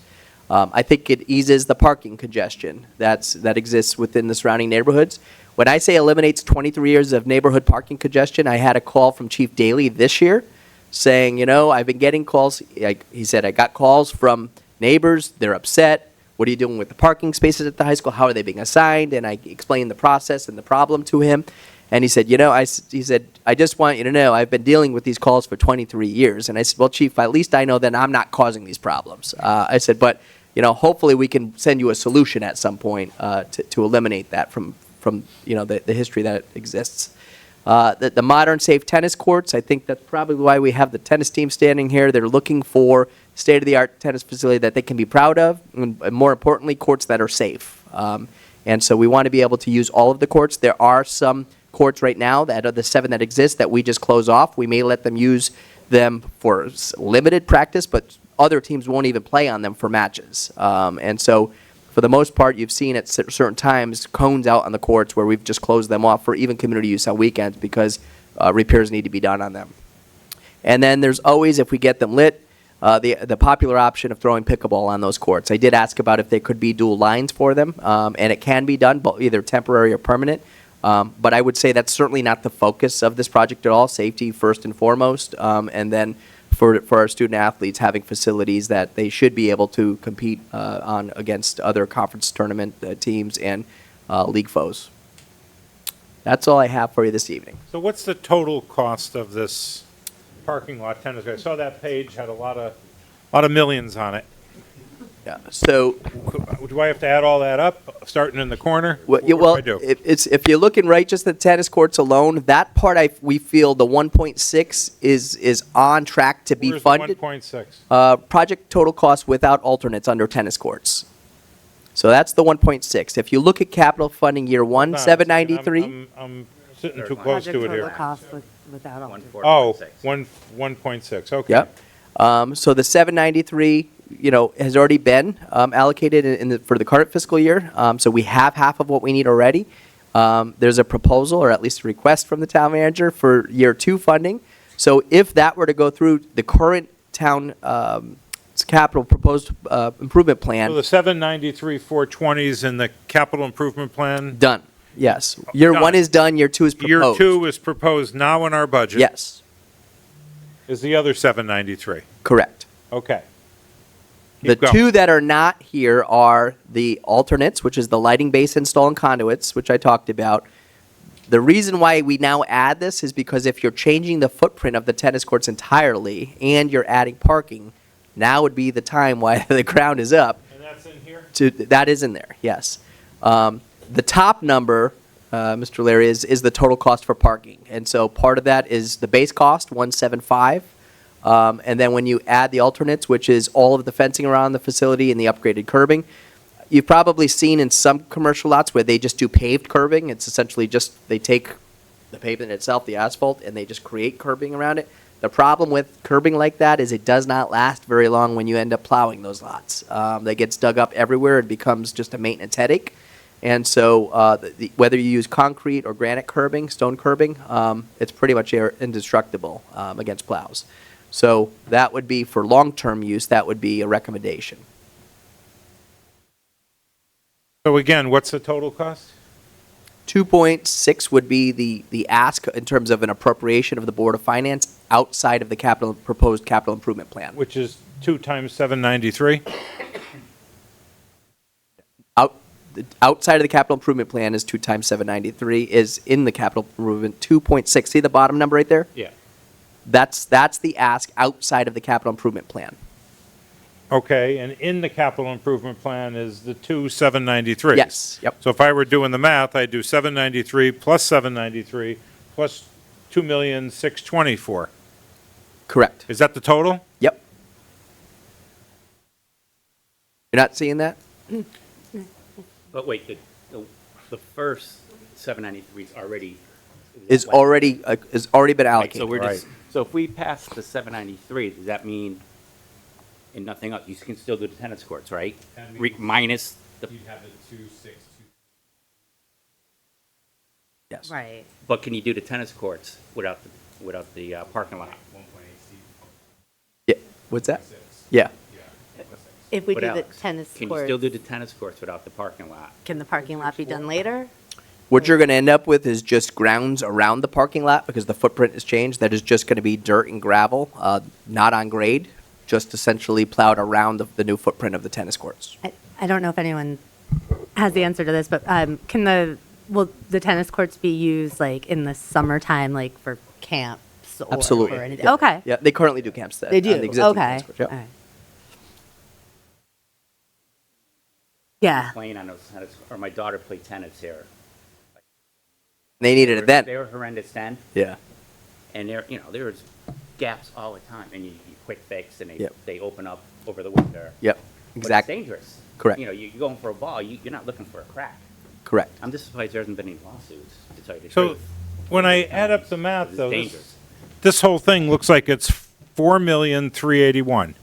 I think it eases the parking congestion that exists within the surrounding neighborhoods. when I say eliminates 23 years of neighborhood parking congestion, I had a call from Chief Daly this year saying, you know, I've been getting calls. He said, I got calls from neighbors. They're upset. What are you doing with the parking spaces at the high school? How are they being assigned? And I explained the process and the problem to him. And he said, you know, he said, I just want you to know I've been dealing with these calls for 23 years. And I said, well, Chief, at least I know that I'm not causing these problems. I said, but, you know, hopefully we can send you a solution at some point to eliminate that from you know, the history that exists. The modern safe tennis courts, I think that's probably why we have the tennis team standing here. They're looking for state-of-the-art tennis facility that they can be proud of, and more importantly, courts that are safe. And so we want to be able to use all of the courts. There are some courts right now that are the 7 that exist that we just close off. We may let them use them for limited practice, but other teams won't even play on them for matches. And so for the most part, you've seen at certain times cones out on the courts where we've just closed them off for even community use on weekends because repairs need to be done on them. And then there's always, if we get them lit, the popular option of throwing pickleball on those courts. I did ask about if there could be dual lines for them, and it can be done, either temporary or permanent. But I would say that's certainly not the focus of this project at all. Safety first and foremost, and then for our student athletes, having facilities that they should be able to compete on against other conference tournament teams and league foes. That's all I have for you this evening. So what's the total cost of this parking lot tennis? I saw that page had a lot of millions on it. Yeah. So, Do I have to add all that up, starting in the corner? well, What do well I do? if you're looking right, just the tennis courts alone, that part we feel the 1.6 is on track to be Where's funded. the 1.6? Project total cost without alternates under tennis courts. So that's the 1.6. If you look at capital funding year one, 793. I'm sitting too close to it Total here. cost without all. Oh, 1.6, okay. Yep. So the 793, you know, has already been allocated for the current fiscal year. So we have half of what we need already. There's a proposal, or at least a request from the town manager for year 2 funding. So if that were to go through the current town capital proposed improvement So plan, the 793, 420s in the capital improvement plan? done. Yes. Year Done. 1 is done, year 2 is proposed. Year 2 is proposed now in our budget? Yes, Is the other 793? correct. Okay. The Keep going. 2 that are not here are the alternates, which is the lighting base install and conduits, which I talked about. The reason why we now add this is because if you're changing the footprint of the tennis courts entirely and you're adding parking, now would be the time while the ground is up. And that's in here? That is in there, yes. The top number, Mr. Larry, is the total cost for parking. And so part of that is the base cost, 175. And then when you add the alternates, which is all of the fencing around the facility and the upgraded curbing, you've probably seen in some commercial lots where they just do paved curbing. It's essentially just they take the pavement itself, the asphalt, and they just create curbing around it. The problem with curbing like that is it does not last very long when you end up plowing those lots. That gets dug up everywhere. It becomes just a maintenance headache. And so whether you use concrete or granite curbing, stone curbing, it's pretty much indestructible against plows. So that would be, for long-term use, that would be a recommendation. So again, what's the total cost? 2.6 would be the ask in terms of an appropriation of the Board of Finance outside of the proposed capital improvement plan. Which is 2 times 793? Outside of the capital improvement plan is 2 times 793, is in the capital improvement 2.6. See the bottom number right there? Yeah. That's the ask outside of the capital improvement plan. Okay, and in the capital improvement plan is the 2 793s? Yes, yep. So if I were doing the math, I'd do 793 plus 793 plus 2,624,000. Correct. Is that the total? Yep. You're not seeing that? But wait, the first 793 is already. Is already been Right, allocated. so we're just, Right. so if we pass the 793, does that mean, and nothing else, you can still do the tennis courts, right? Minus the, You'd have the 2.6. Yes. Right. but can you do the tennis courts without the parking lot? 1.8 seat. Yeah. What's that? Yeah. If we What do the else? tennis Can you still courts, do the tennis courts without the parking lot? can the parking lot be done later? What you're going to end up with is just grounds around the parking lot because the footprint has changed. That is just going to be dirt and gravel, not on grade, just essentially plowed around the new footprint of the tennis courts. I don't know if anyone has the answer to this, but will the tennis courts be used like in the summertime, like for camps or Absolutely. or anything? Yeah. Okay. Yeah, they currently do camps there. They do. on the existing Okay. tennis courts, yep. All right. Yeah. Playing on those tennis, or my daughter played tennis here. They needed it then. They were horrendous then, Yeah. and there was gaps all the time, and you quick fix, and Yep. they open up over the winter. Yep. But Exactly. it's dangerous. Correct. You're going for a ball, you're not looking for a crack. Correct. I'm just surprised there hasn't been any lawsuits, to tell you the So truth. when I add up the math, It's though, dangerous. this whole thing looks like it's 4,381,000.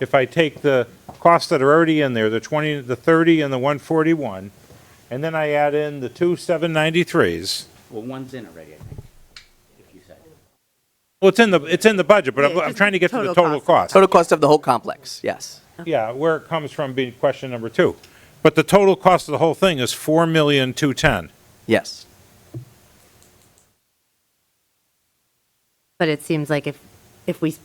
If I take the costs that are already in there, the 20, the 30, and the 141, and then I add in the two 793s, Well, one's in already, I think, if you said. well, it's in the budget, but Yeah, I'm just trying to get to the total total cost. cost. Total cost of the whole complex, yes. Yeah, where it comes from being question number 2. But the total cost of the whole thing is 4,210,000. Yes. But it seems like if we,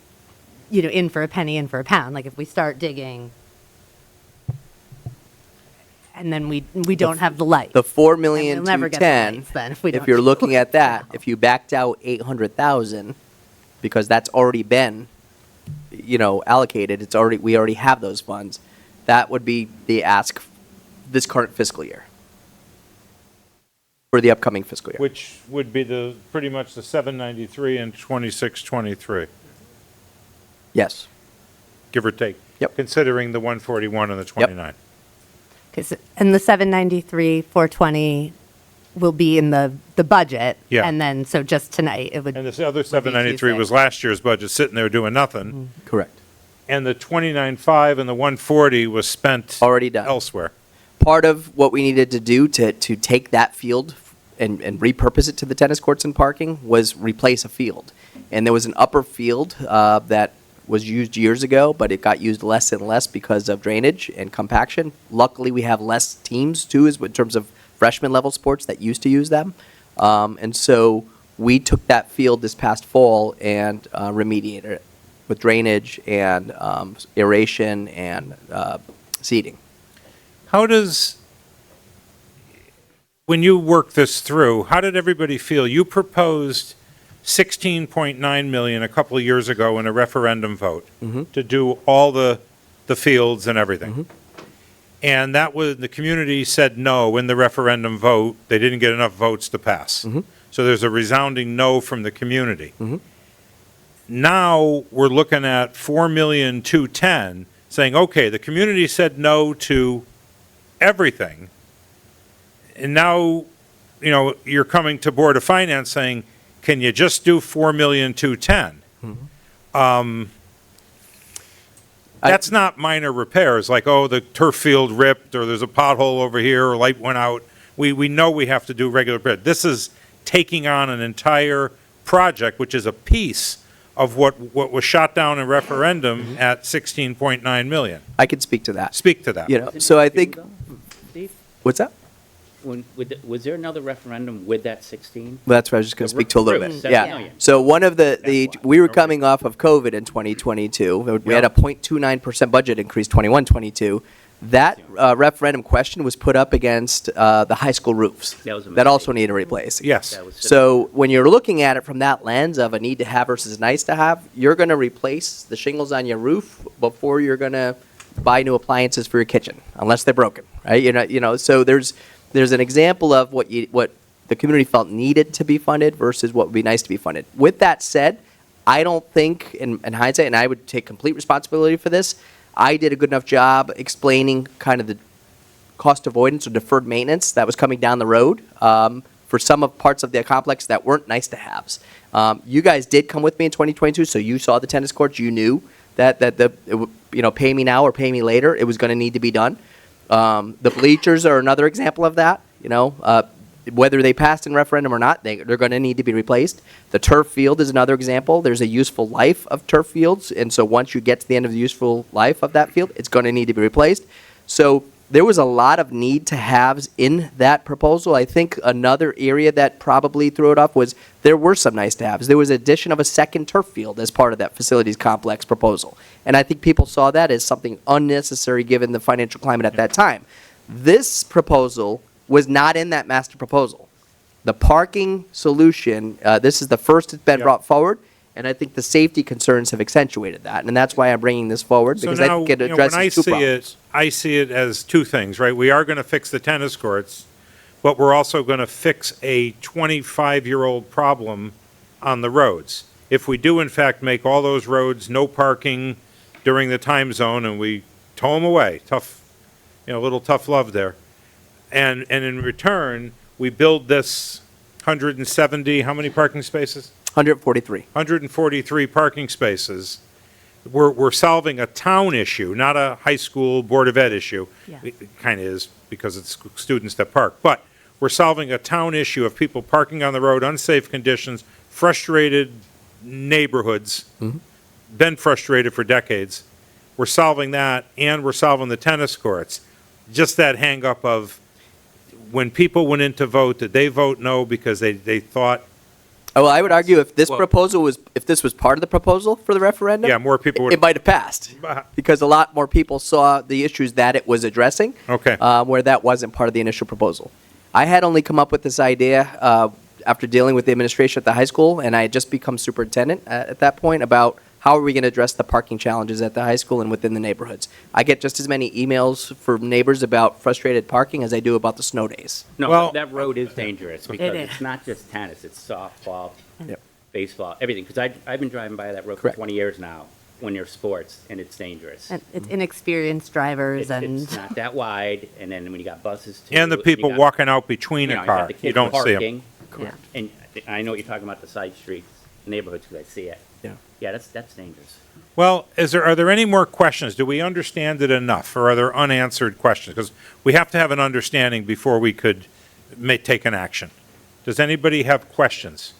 in for a penny, in for a pound, like if we start digging and then we don't have the light. The 4 And million we'll never to get the 10, lights then if we if don't you're do looking it. at that, if you backed out 800,000, because that's already been, allocated, we already have those funds, that would be the ask this current fiscal year. For the upcoming fiscal year. Which would be pretty much the 793 and 2623, Yes. give or take. Yep. Considering the 141 and the 29. And the 793, 420 will be in the budget. Yeah. And then, so just tonight, it would. And this other would be 793 was Tuesday. last year's budget, sitting there doing nothing. Correct. And the 29.5 and the 140 was spent Already done. elsewhere. Part of what we needed to do to take that field and repurpose it to the tennis courts and parking was replace a field. And there was an upper field that was used years ago, but it got used less and less because of drainage and compaction. Luckily, we have less teams too, in terms of freshman level sports that used to use them. And so we took that field this past fall and remediated it with drainage and aeration and seeding. How does, when you work this through, how did everybody feel? You proposed 16.9 million a couple of years ago in a referendum vote to do all the fields and everything. And that was, the community said no in the referendum vote. They didn't get enough votes to pass. So there's a resounding no from the community. Now we're looking at 4,210,000, saying, okay, the community said no to everything. And now, you're coming to Board of Finance saying, can you just do 4,210,000? That's not minor repairs, like, oh, the turf field ripped, or there's a pothole over here, or light went out. We know we have to do regular repair. This is taking on an entire project, which is a piece of what was shot down in referendum at 16.9 million. I can speak to that. Speak to that. So I think, Steve, what's that? was there another referendum with that 16? Well, that's what I was just going to speak to a little bit. 7 Yeah. million. So one of That's why. we were coming off of COVID in 2022. We had a 0.29% budget increase 21-22. That referendum question was put up against the high school roofs. That was a That also mistake. needed replacing. Yes. That was- So when you're looking at it from that lens of a need to have versus nice to have, you're going to replace the shingles on your roof before you're going to buy new appliances for your kitchen, unless they're broken, right? So there's an example of what the community felt needed to be funded versus what would be nice to be funded. With that said, I don't think, in hindsight, and I would take complete responsibility for this, I did a good enough job explaining kind of the cost avoidance or deferred maintenance that was coming down the road for some of parts of the complex that weren't nice to haves. You guys did come with me in 2022, so you saw the tennis courts. You knew that pay me now or pay me later, it was going to need to be done. The bleachers are another example of that. Whether they passed in referendum or not, they're going to need to be replaced. The turf field is another example. There's a useful life of turf fields, and so once you get to the end of the useful life of that field, it's going to need to be replaced. So there was a lot of need to haves in that proposal. I think another area that probably threw it off was there were some nice to haves. There was addition of a second turf field as part of that facilities complex proposal. And I think people saw that as something unnecessary given the financial climate at that time. This proposal was not in that master proposal. The parking solution, this is the first it's been Yeah. brought forward, and I think the safety concerns have accentuated that. And that's why I'm bringing this forward, So because I now, think it you know, when addresses two problems. I see it as two things, right? We are going to fix the tennis courts, but we're also going to fix a 25-year-old problem on the roads. If we do in fact make all those roads no parking during the time zone and we tow them away, tough, you know, a little tough love there. And in return, we build this 170, how many parking spaces? 143. 143 parking spaces. We're solving a town issue, not a high school Board of Ed issue. Yeah. It kind of is, because it's students that park. But we're solving a town issue of people parking on the road, unsafe conditions, frustrated neighborhoods, been frustrated for decades. We're solving that, and we're solving the tennis courts. Just that hang-up of, when people went in to vote, did they vote no because they thought, Well, I would argue if this Well- proposal was, if this was part of the proposal for the referendum, yeah, more people would. it might have passed, because a lot more people saw the issues that it was addressing, Okay. where that wasn't part of the initial proposal. I had only come up with this idea after dealing with the administration at the high school, and I had just become superintendent at that point, about how are we going to address the parking challenges at the high school and within the neighborhoods. I get just as many emails from neighbors about frustrated parking as I do about the snow days. No, Well- that road is dangerous because is. it's not just tennis, it's softball, Yep. baseball, everything. Because I've been driving by that road for Correct. 20 years now when there's sports, and it's dangerous. And it's inexperienced drivers It's and, not that wide, and then when you got buses too. And the you people got- walking out between you know, a you got car, the you kids don't see them. parking, yeah. And I know you're talking about the side streets, neighborhoods, because I see it. Yeah. Yeah, that's dangerous. Well, are there any more questions? Do we understand it enough, or are there unanswered questions? Because we have to have an understanding before we could take an action. Does anybody have questions?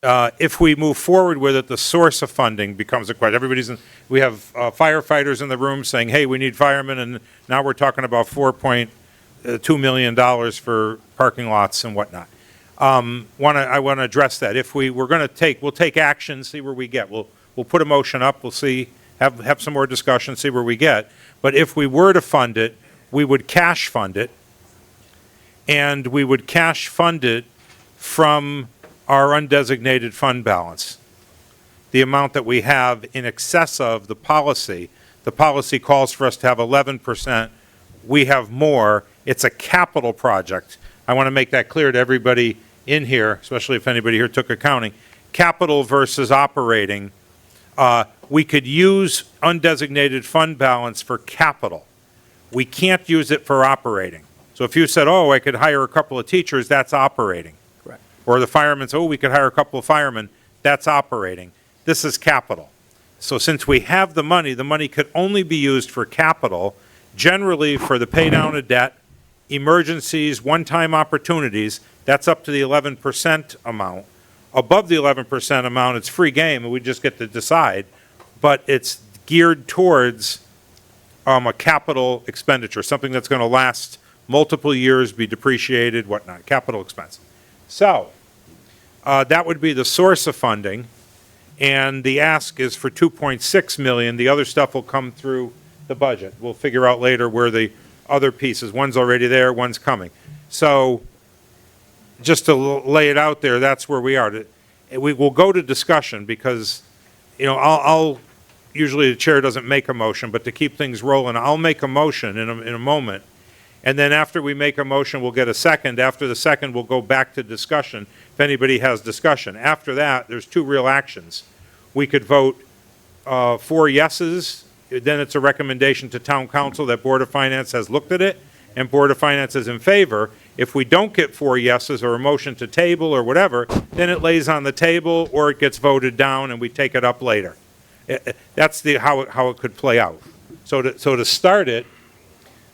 If we move forward with it, the source of funding becomes a question. We have firefighters in the room saying, hey, we need firemen, and now we're talking about $4.2 million for parking lots and whatnot. I want to address that. If we'll take action, see where we get. We'll put a motion up, we'll see, have some more discussion, see where we get. But if we were to fund it, we would cash fund it, and we would cash fund it from our undesignated fund balance. The amount that we have in excess of the policy calls for us to have 11%. We have more. It's a capital project. I want to make that clear to everybody in here, especially if anybody here took accounting. Capital versus operating. We could use undesignated fund balance for capital. We can't use it for operating. So if you said, oh, I could hire a couple of teachers, that's operating. Correct. Or the firemen said, oh, we could hire a couple of firemen, that's operating. This is capital. So since we have the money could only be used for capital, generally for the pay down of debt, emergencies, one-time opportunities. That's up to the 11% amount. Above the 11% amount, it's free game, and we just get to decide. But it's geared towards a capital expenditure, something that's going to last multiple years, be depreciated, whatnot, capital expense. So that would be the source of funding, and the ask is for 2.6 million. The other stuff will come through the budget. We'll figure out later where the other pieces, one's already there, one's coming. So just to lay it out there, that's where we are. We will go to discussion because, you know, I'll usually the chair doesn't make a motion, but to keep things rolling, I'll make a motion in a moment. And then after we make a motion, we'll get a second. After the second, we'll go back to discussion if anybody has discussion. After that, there's two real actions. We could vote 4 yeses, then it's a recommendation to town council that Board of Finance has looked at it, and Board of Finance is in favor. If we don't get 4 yeses or a motion to table or whatever, then it lays on the table or it gets voted down and we take it up later. That's how it could play out. So to start it,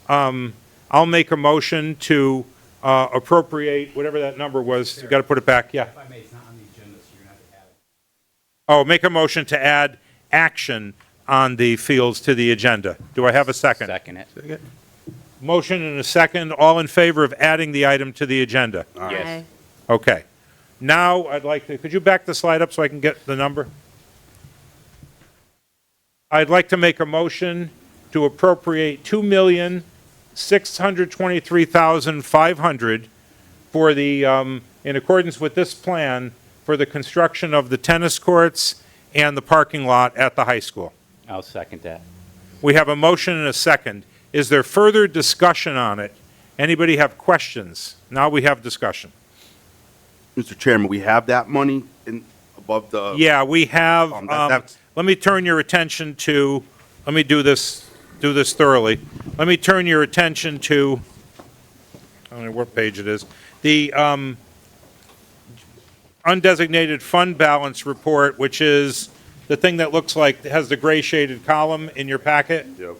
I'll make a motion to appropriate whatever that number was. You got to put it back, yeah. If I may, it's not on the agenda, so you're going to have to add it. Oh, make a motion to add action on the fields to the agenda. Do I have a second? Second it. Motion and a second. All in favor of adding the item to the agenda? Yes. Okay. Now, I'd like to, could you back the slide up so I can get the number? I'd like to make a motion to appropriate $2,623,500 for the, in accordance with this plan, for the construction of the tennis courts and the parking lot at the high school. I'll second that. We have a motion and a second. Is there further discussion on it? Anybody have questions? Now we have discussion. Mr. Chairman, we have that money in, above the. Yeah, we have, that's- let me turn your attention to, let me do this thoroughly. Let me turn your attention to, I don't know what page it is, the undesignated fund balance report, which is the thing that looks like, has the gray shaded column in your packet. Yep.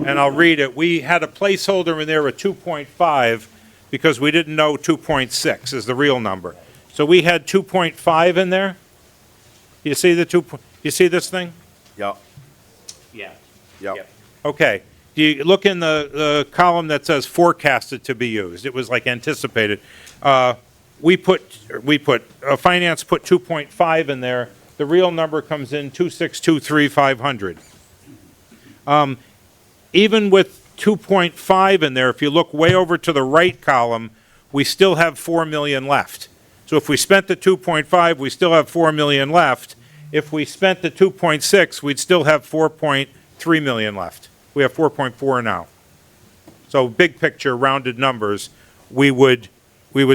And I'll read it. We had a placeholder in there of 2.5 because we didn't know 2.6 is the real number. So we had 2.5 in there. You see the you see this thing? Yep. Yeah. Yep. Okay. Do you look in the column that says forecasted to be used? It was like anticipated. Finance put 2.5 in there. The real number comes in 2,623,500. Even with 2.5 in there, if you look way over to the right column, we still have 4 million left. So if we spent the 2.5, we still have 4 million left. If we spent the 2.6, we'd still have 4.3 million left. We have 4.4 now. So big picture, rounded numbers, we would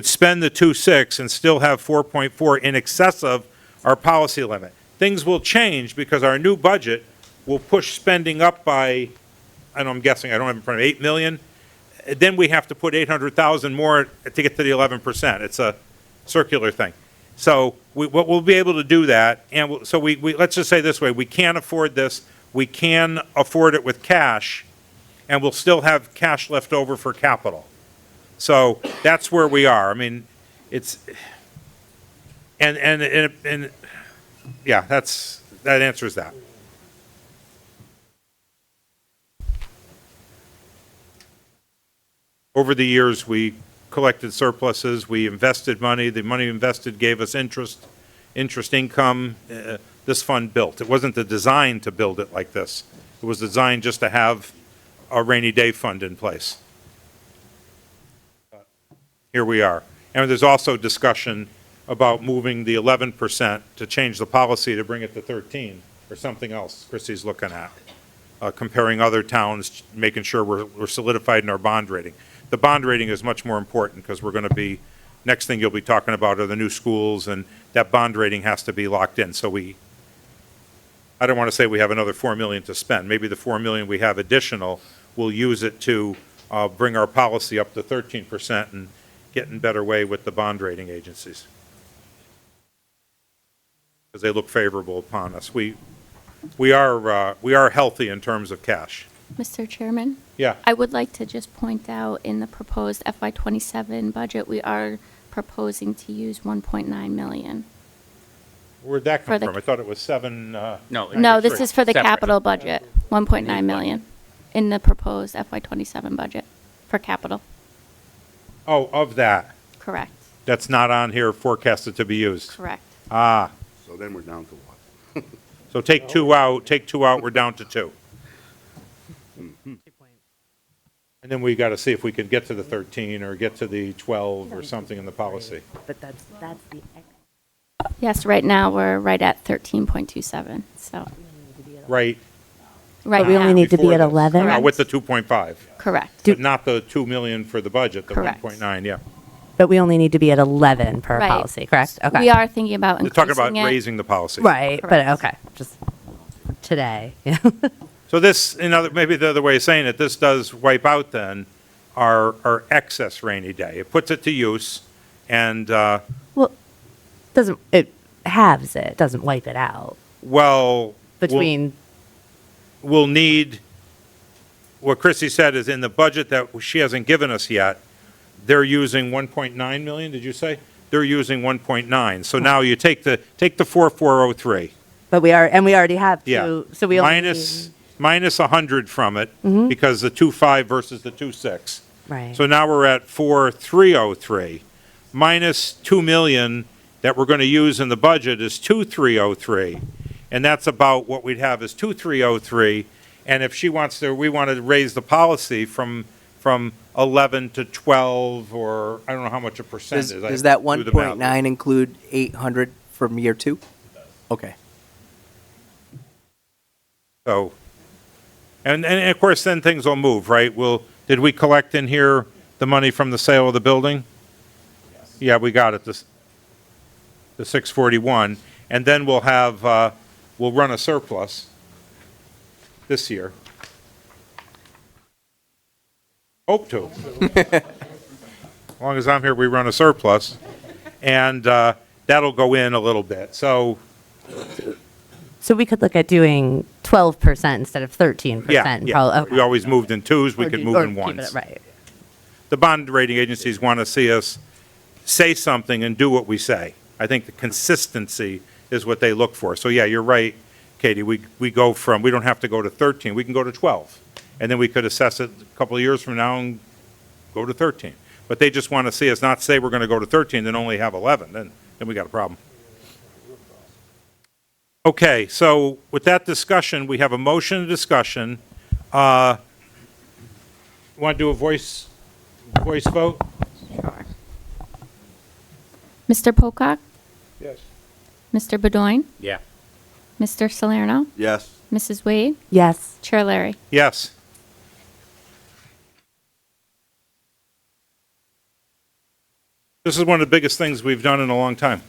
spend the 2.6 and still have 4.4 in excess of our policy limit. Things will change because our new budget will push spending up by, I'm guessing, I don't have it in front of 8 million. Then we have to put 800,000 more to get to the 11%. It's a circular thing. So we'll be able to do that. And so we let's just say this way, we can afford this. We can afford it with cash, and we'll still have cash left over for capital. So that's where we are. I mean, it's, and yeah, that answers that. Over the years, we collected surpluses, we invested money, the money invested gave us interest income. This fund built. It wasn't the design to build it like this. It was designed just to have a rainy day fund in place. Here we are. And there's also discussion about moving the 11% to change the policy to bring it to 13 or something else Chrissy's looking at. Comparing other towns, making sure we're solidified in our bond rating. The bond rating is much more important because we're going to be, next thing you'll be talking about are the new schools, and that bond rating has to be locked in. So I don't want to say we have another 4 million to spend. Maybe the 4 million we have additional, we'll use it to bring our policy up to 13% and get in better way with the bond rating agencies. Because they look favorable upon us. We are healthy in terms of cash. Mr. Chairman, Yeah. I would like to just point out in the proposed FY27 budget, we are proposing to use 1.9 million. Where'd that For come the- from? I thought it was 7. No, this is for the Separate. capital budget, 1.9 million in the proposed FY27 budget for capital. Oh, of that. Correct, That's not on here forecasted to be used. correct. Ah, So then we're down to what? so take 2 out, we're down to 2. And then we got to see if we can get to the 13 or get to the 12 or something in the policy. But that's the, Yes, right now, we're right at 13.27, so, Right. right we only now, need to be Before at this. 11? No, with the 2.5, correct. but not the 2 million for the budget, the Correct. 1.9, yeah. But we only need to be at 11 per Right. policy, correct? Okay. We are thinking about They're increasing talking about it. raising the policy. Right, but Correct. okay, just today. Yeah. So this, maybe the other way of saying it, this does wipe out then our excess rainy day. It puts it to use, and, Well, it halves it, doesn't wipe it out. well. Between, We'll need, what Chrissy said is in the budget that she hasn't given us yet, they're using 1.9 million, did you say? They're using 1.9. So now you take the 4,403, But we already have Yeah. two, so we only Minus 100 from it, because the 2.5 versus the 2.6. right. So now we're at 4,303. Minus 2 million that we're going to use in the budget is 2,303. And that's about what we'd have is 2,303. And if she wants to, we want to raise the policy from 11 to 12, or I don't know how much a percent is. I Does that have to do the math. 1.9 include 800 from year two? Okay. So, and of course, then things will move, right? Did we collect in here the money from the sale of the building? Yeah, we got it, the 641. And then we'll run a surplus this year. Hope to. As long as I'm here, we run a surplus. And that'll go in a little bit. So, So we could look at doing 12% instead of 13%. yeah. probably. We always moved in twos, we Or could do- move or in keep it ones. at- Right. The bond rating agencies want to see us say something and do what we say. I think the consistency is what they look for. So yeah, you're right, Katie, we go from, we don't have to go to 13, we can go to 12. And then we could assess it a couple of years from now and go to 13. But they just want to see us not say we're going to go to 13, then only have 11, then we got a problem. Okay, so with that discussion, we have a motion and discussion. Want to do a voice vote? Sure. Mr. Pocock? Yes. Mr. Bedoin? Yeah. Mr. Salerno? Yes. Mrs. Wade? Yes. Chair Larry? Yes. This is one of the biggest things we've done in a long time.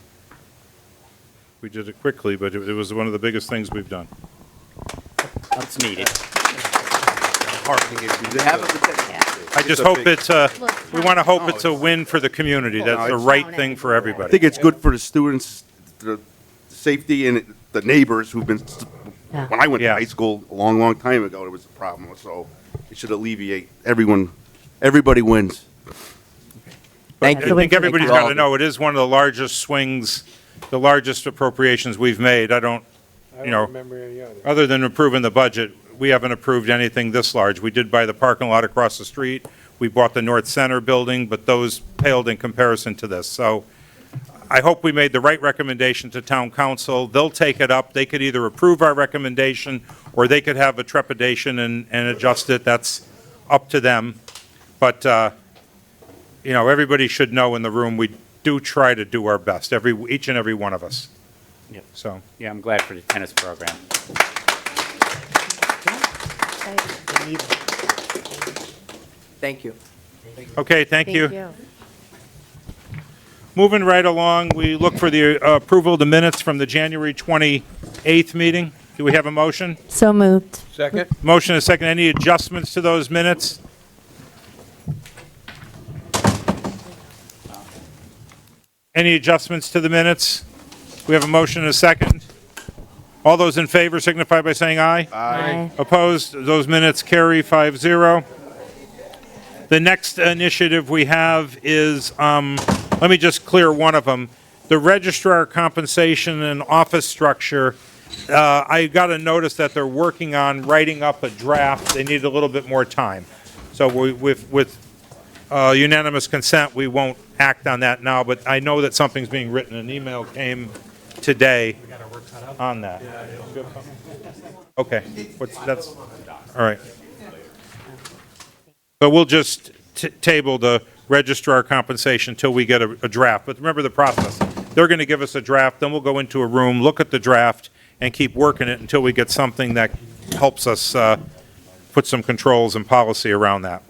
We did it quickly, but it was one of the biggest things we've done. It's needed. I just hope it's, we want to hope it's a win for the community. That's the right thing for I everybody. think it's good for the students, the safety, and the neighbors who've been, Yeah. when I went to Yeah. high school a long, long time ago, there was a problem, so it should alleviate everybody wins. Thank I you. think everybody's Thank you got all. to know, it is one of the largest swings, the largest appropriations we've made. I don't remember any other. Than approving the budget, we haven't approved anything this large. We did buy the parking lot across the street. We bought the North Center building, but those paled in comparison to this. So I hope we made the right recommendation to town council. They'll take it up. They could either approve our recommendation, or they could have a trepidation and adjust it. That's up to them. But, everybody should know in the room, we do try to do our best, each and every one of us. Yep. So, Yeah, I'm glad for the tennis program. Thank you. okay, thank you. Moving right along, we look for the approval of the minutes from the January 28th meeting. Do we have a motion? So moved. Motion is second. Any adjustments to those minutes? Any adjustments to the minutes? We have a motion and a second. All those in favor signify by saying aye. Aye. Opposed? Those minutes carry 5-0. The next initiative we have is, let me just clear one of them. The registrar compensation and office structure, I got a notice that they're working on writing up a draft. They need a little bit more time. So with unanimous consent, we won't act on that now, but I know that something's being written. An email came today on that. Okay, that's, all right. So we'll just table the registrar compensation until we get a draft. But remember the process. They're going to give us a draft, then we'll go into a room, look at the draft, and keep working it until we get something that helps us put some controls and policy around that.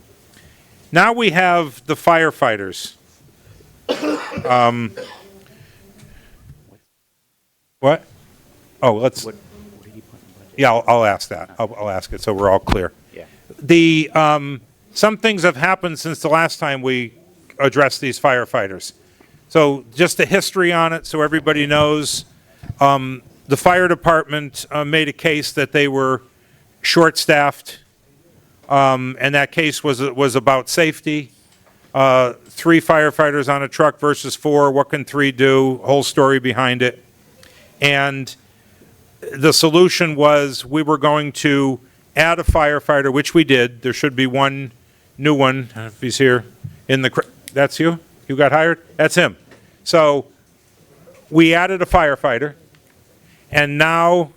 Now we have the firefighters. What? Oh, let's, yeah, I'll ask that. I'll ask it so we're all clear. Yeah. Some things have happened since the last time we addressed these firefighters. So just a history on it so everybody knows. The fire department made a case that they were short-staffed, and that case was about safety. 3 firefighters on a truck versus 4. What can 3 do? Whole story behind it. And the solution was we were going to add a firefighter, which we did. There should be one new one, if he's here, that's you? You got hired? That's him. So we added a firefighter, and now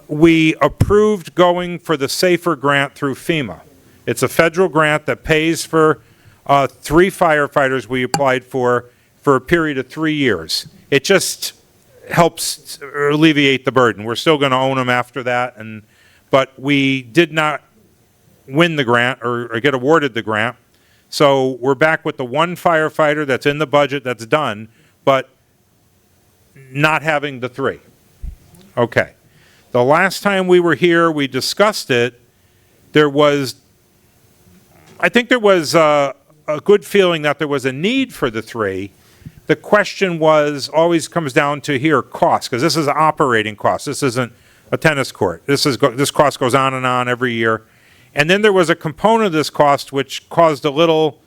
we approved going for the SAFER grant through FEMA. It's a federal grant that pays for 3 firefighters we applied for a period of 3 years. It just helps alleviate the burden. We're still going to own them after that, but we did not win the grant or get awarded the grant. So we're back with the 1 firefighter that's in the budget that's done, but not having the 3. Okay. The last time we were here, we discussed it. I think there was a good feeling that there was a need for the 3. The question always comes down to here, cost, because this is operating cost. This isn't a tennis court. This cost goes on and on every year. And then there was a component of this cost which caused a little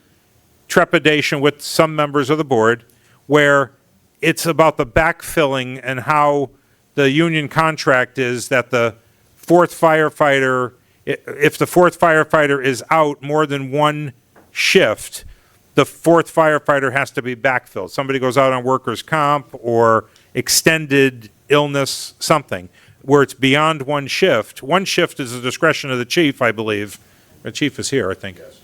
trepidation with some members of the board, where it's about the backfilling and how the union contract is that the 4th firefighter, if the 4th firefighter is out more than 1 shift, the 4th firefighter has to be backfilled. Somebody goes out on workers' comp or extended illness, something, where it's beyond 1 shift. 1 shift is the discretion of the chief, I believe. The chief is here, I think. Yes.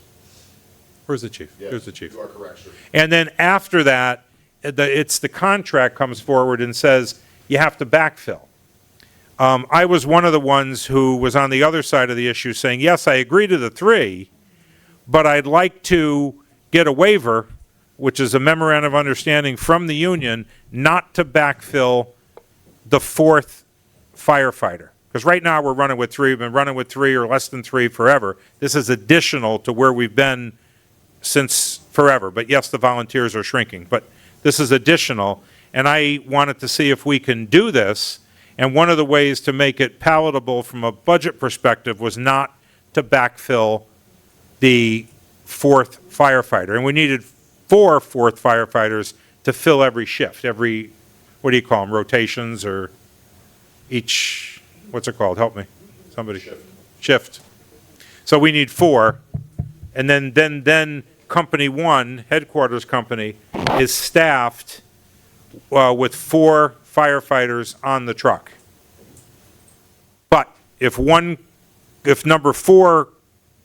Where's the chief? Here's the chief. You are correct, sir. And then after that, it's the contract comes forward and says you have to backfill. I was one of the ones who was on the other side of the issue saying, yes, I agree to the 3, but I'd like to get a waiver, which is a memorandum of understanding from the union, not to backfill the 4th firefighter. Because right now we're running with 3, we've been running with 3 or less than 3 forever. This is additional to where we've been since forever. But yes, the volunteers are shrinking, but this is additional. And I wanted to see if we can do this. And one of the ways to make it palatable from a budget perspective was not to backfill the 4th firefighter. And we needed 4 4th firefighters to fill every shift, what do you call them, rotations or each, what's it called? Help me. Somebody. Shift. So we need 4. And then Company 1, headquarters company, is staffed with 4 firefighters on the truck. But if number 4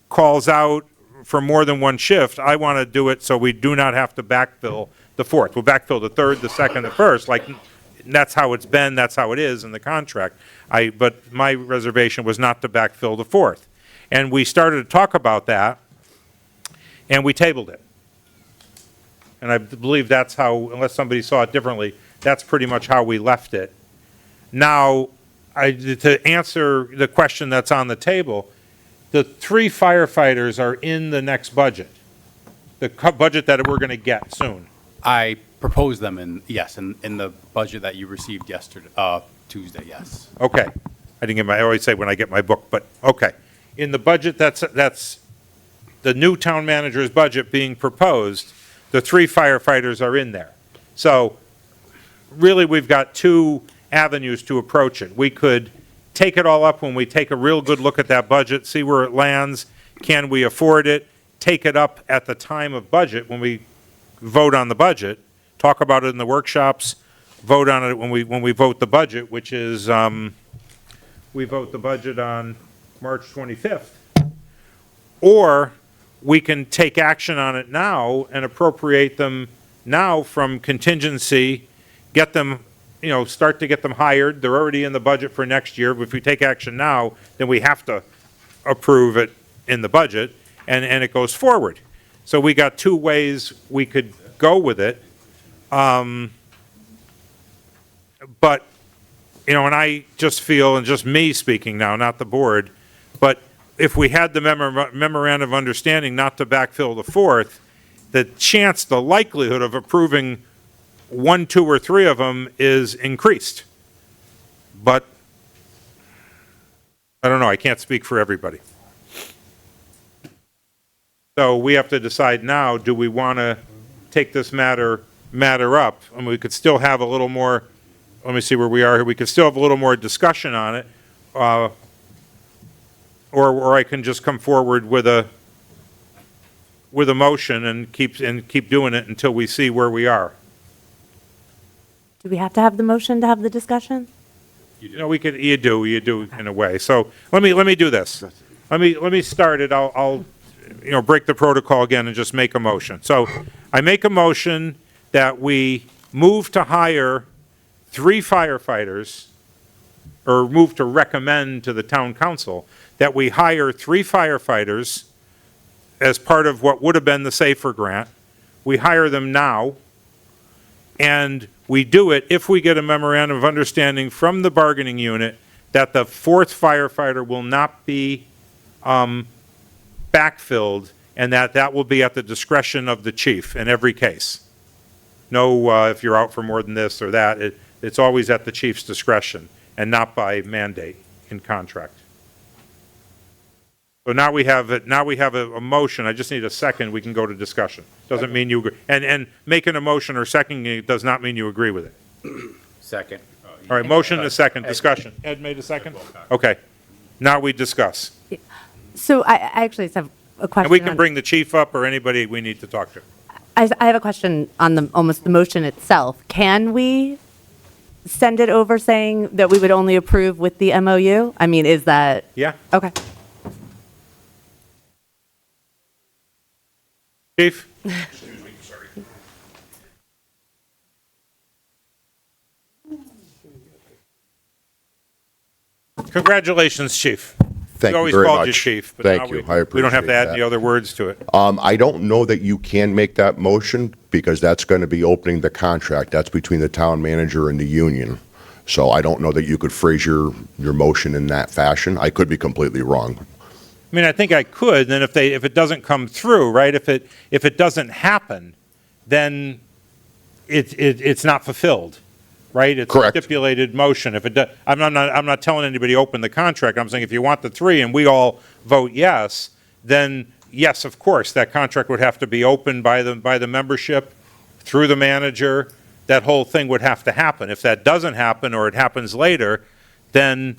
calls out for more than 1 shift, I want to do it so we do not have to backfill the 4th. We'll backfill the 3rd, the 2nd, the 1st. Like, that's how it's been, that's how it is in the contract. But my reservation was not to backfill the 4th. And we started to talk about that, and we tabled it. And I believe that's how, unless somebody saw it differently, that's pretty much how we left it. Now, to answer the question that's on the table, the 3 firefighters are in the next budget, the budget that we're going to get soon. I proposed them in the budget that you received Tuesday, yes. Okay. I always say when I get my book, but okay. In the budget that's the new town manager's budget being proposed, the 3 firefighters are in there. So really, we've got 2 avenues to approach it. We could take it all up when we take a real good look at that budget, see where it lands. Can we afford it? Take it up at the time of budget when we vote on the budget, talk about it in the workshops, vote on it when we vote the budget, which is, we vote the budget on March 25th. Or we can take action on it now and appropriate them now from contingency, get them, start to get them hired. They're already in the budget for next year. But if we take action now, then we have to approve it in the budget, and it goes forward. So we got 2 ways we could go with it. But, and I just feel, and just me speaking now, not the board, but if we had the memorandum of understanding not to backfill the 4th, the likelihood of approving 1, 2, or 3 of them is increased. But, I don't know, I can't speak for everybody. So we have to decide now, do we want to take this matter up? And we could still have a little more let me see where we are here. We could still have a little more discussion on it. Or I can just come forward with a motion and keep doing it until we see where we are. Do we have to have the motion to have the discussion? You know, you do in a way. So let me do this. Let me start it. I'll break the protocol again and just make a motion. So I make a motion that we move to hire 3 firefighters, or move to recommend to the town council that we hire 3 firefighters as part of what would have been the SAFER grant. We hire them now, and we do it if we get a memorandum of understanding from the bargaining unit that the 4th firefighter will not be backfilled, and that will be at the discretion of the chief in every case. No, if you're out for more than this or that, it's always at the chief's discretion and not by mandate in contract. So now we have a motion. I just need a second. We can go to discussion. Doesn't mean you agree. And making a motion or seconding it does not mean you agree with it. Second. All right, motion and a second, discussion. Ed made a second? Okay. Now we discuss. So I actually just have a question. And we can on- bring the chief up or anybody we need to talk to. I have a question on almost the motion itself. Can we send it over saying that we would only approve with the MOU? I mean, is that? Yeah? Okay. Chief? Congratulations, chief. Thank We you always very called you much. chief, but Thank now you. we I don't have to appreciate add that. any other words to it. I don't know that you can make that motion because that's going to be opening the contract. That's between the town manager and the union. So I don't know that you could phrase your motion in that fashion. I could be completely wrong. I mean, I think I could, then if it doesn't come through, right, if it doesn't happen, then it's not fulfilled, right? It's a Correct. stipulated motion. If it does, I'm not telling anybody open the contract. I'm saying if you want the 3 and we all vote yes, then yes, of course, that contract would have to be opened by the membership through the manager. That whole thing would have to happen. If that doesn't happen or it happens later, then,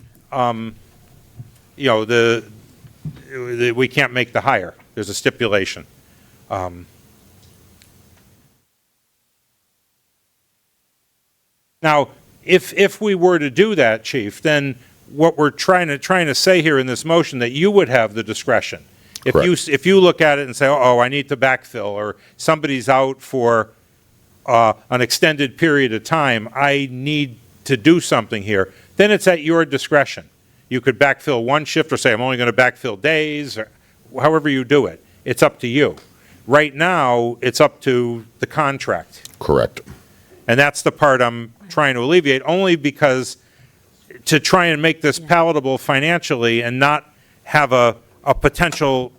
we can't make the hire. There's a stipulation. Now, if we were to do that, Chief, then what we're trying to say here in this motion, that you would have the discretion. Correct. If you look at it and say, oh, I need to backfill, or somebody's out for an extended period of time, I need to do something here, then it's at your discretion. You could backfill one shift or say, I'm only going to backfill days, or however you do it. It's up to you. Right now, it's up to the contract. Correct. And that's the part I'm trying to alleviate, only because to try and make this palatable financially and not have a potential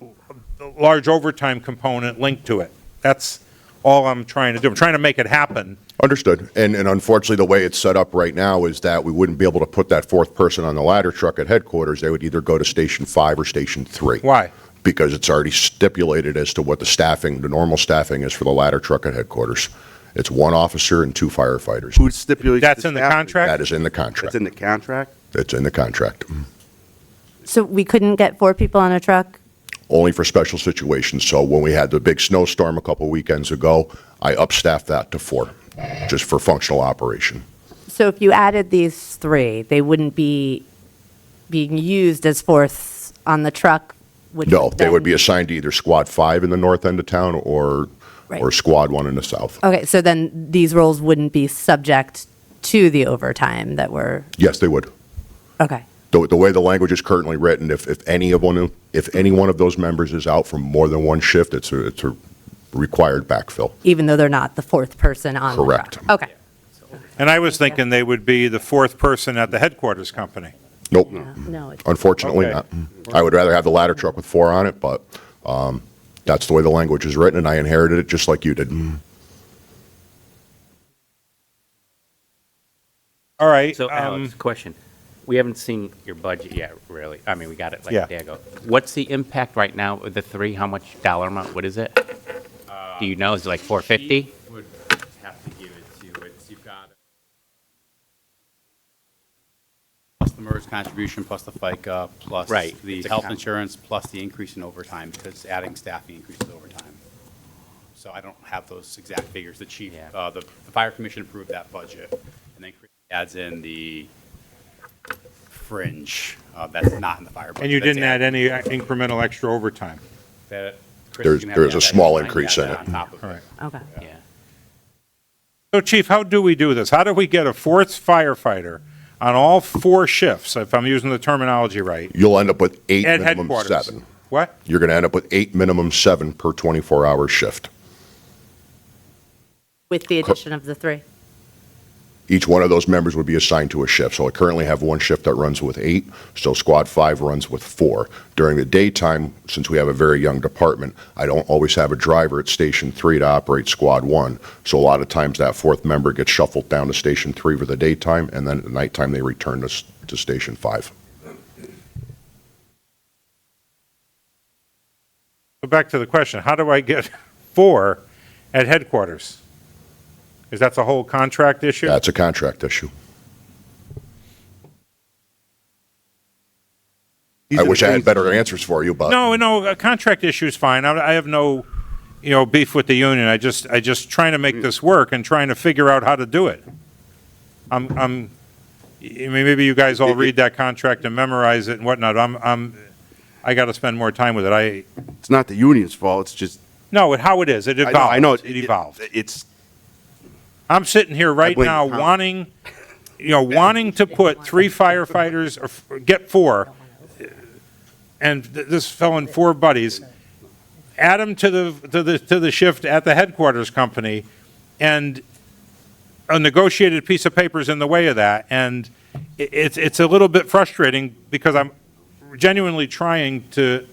large overtime component linked to it. That's all I'm trying to do. I'm trying to make it happen. Understood. And unfortunately, the way it's set up right now is that we wouldn't be able to put that 4th person on the ladder truck at headquarters. They would either go to Station 5 or Station 3. Why? Because it's already stipulated as to what the normal staffing is for the ladder truck at headquarters. It's 1 officer and 2 firefighters. Who stipulates? That's in the contract? That is in the It's contract. in the contract? It's in the contract. So we couldn't get 4 people on a truck? Only for special situations. So when we had the big snowstorm a couple weekends ago, I upstaffed that to 4, just for functional operation. So if you added these 3, they wouldn't be being used as 4ths on the truck? No, they would be assigned to either Squad 5 in the north end of town or Right. Squad 1 in the south. Okay, so then these roles wouldn't be subject to the overtime that were, Yes, they would. okay. The way the language is currently written, if any one of those members is out for more than 1 shift, it's a required backfill. Even though they're not the 4th person on the truck? Correct. Okay. And I was thinking they would be the 4th person at the headquarters company. Nope, No, it's unfortunately Okay. not. I would rather have the ladder truck with 4 on it, but that's the way the language is written, and I inherited it just like you did. All right. So Alex, question. We haven't seen your budget yet, really. I mean, we got it like Yeah. a day ago. What's the impact right now with the 3? How much dollar amount? What is it? Do you know? Is it like 450? Would have to give it to, you've got the MERS contribution plus the FICA plus Right. the It's a health count. insurance plus the increase in overtime because adding staffing increases overtime. So I don't have those exact figures. The chief, Yeah. the fire commission approved that budget and then adds in the fringe that's not in the fire budget. And you That's didn't add any incremental extra overtime? that Chris There's- is gonna have there's to a add that small line, increase add in that it. on top of All it. right. Okay. Yeah. So Chief, how do we do this? How do we get a fourth firefighter on all 4 shifts, if I'm using the terminology right, You'll end up with 8, at minimum headquarters? 7. What? You're going to end up with 8, minimum 7 per 24-hour shift. With the addition of the 3. Each one of those members would be assigned to a shift. So I currently have one shift that runs with 8, so Squad 5 runs with 4. During the daytime, since we have a very young department, I don't always have a driver at Station 3 to operate Squad 1. So a lot of times that 4th member gets shuffled down to Station 3 for the daytime, and then at nighttime they return to Station 5. Go back to the question, how do I get 4 at headquarters? Is that the whole contract issue? That's a contract issue. These I are the wish I had things- better answers for you, but No, a contract issue is fine. I have no, beef with the union. I just trying to make this work and trying to figure out how to do it. I mean, maybe you guys all read that contract and memorize it and whatnot. I got to spend more time with it. It's not the union's fault, it's just, No, how it is. It evolved. I know. It evolved. It's, I'm sitting here right blame now the town. wanting to put 3 firefighters, or get 4, and this fell in 4 buddies, add them to the shift at the headquarters company, and a negotiated piece of paper is in the way of that, and it's a little bit frustrating because I'm genuinely trying to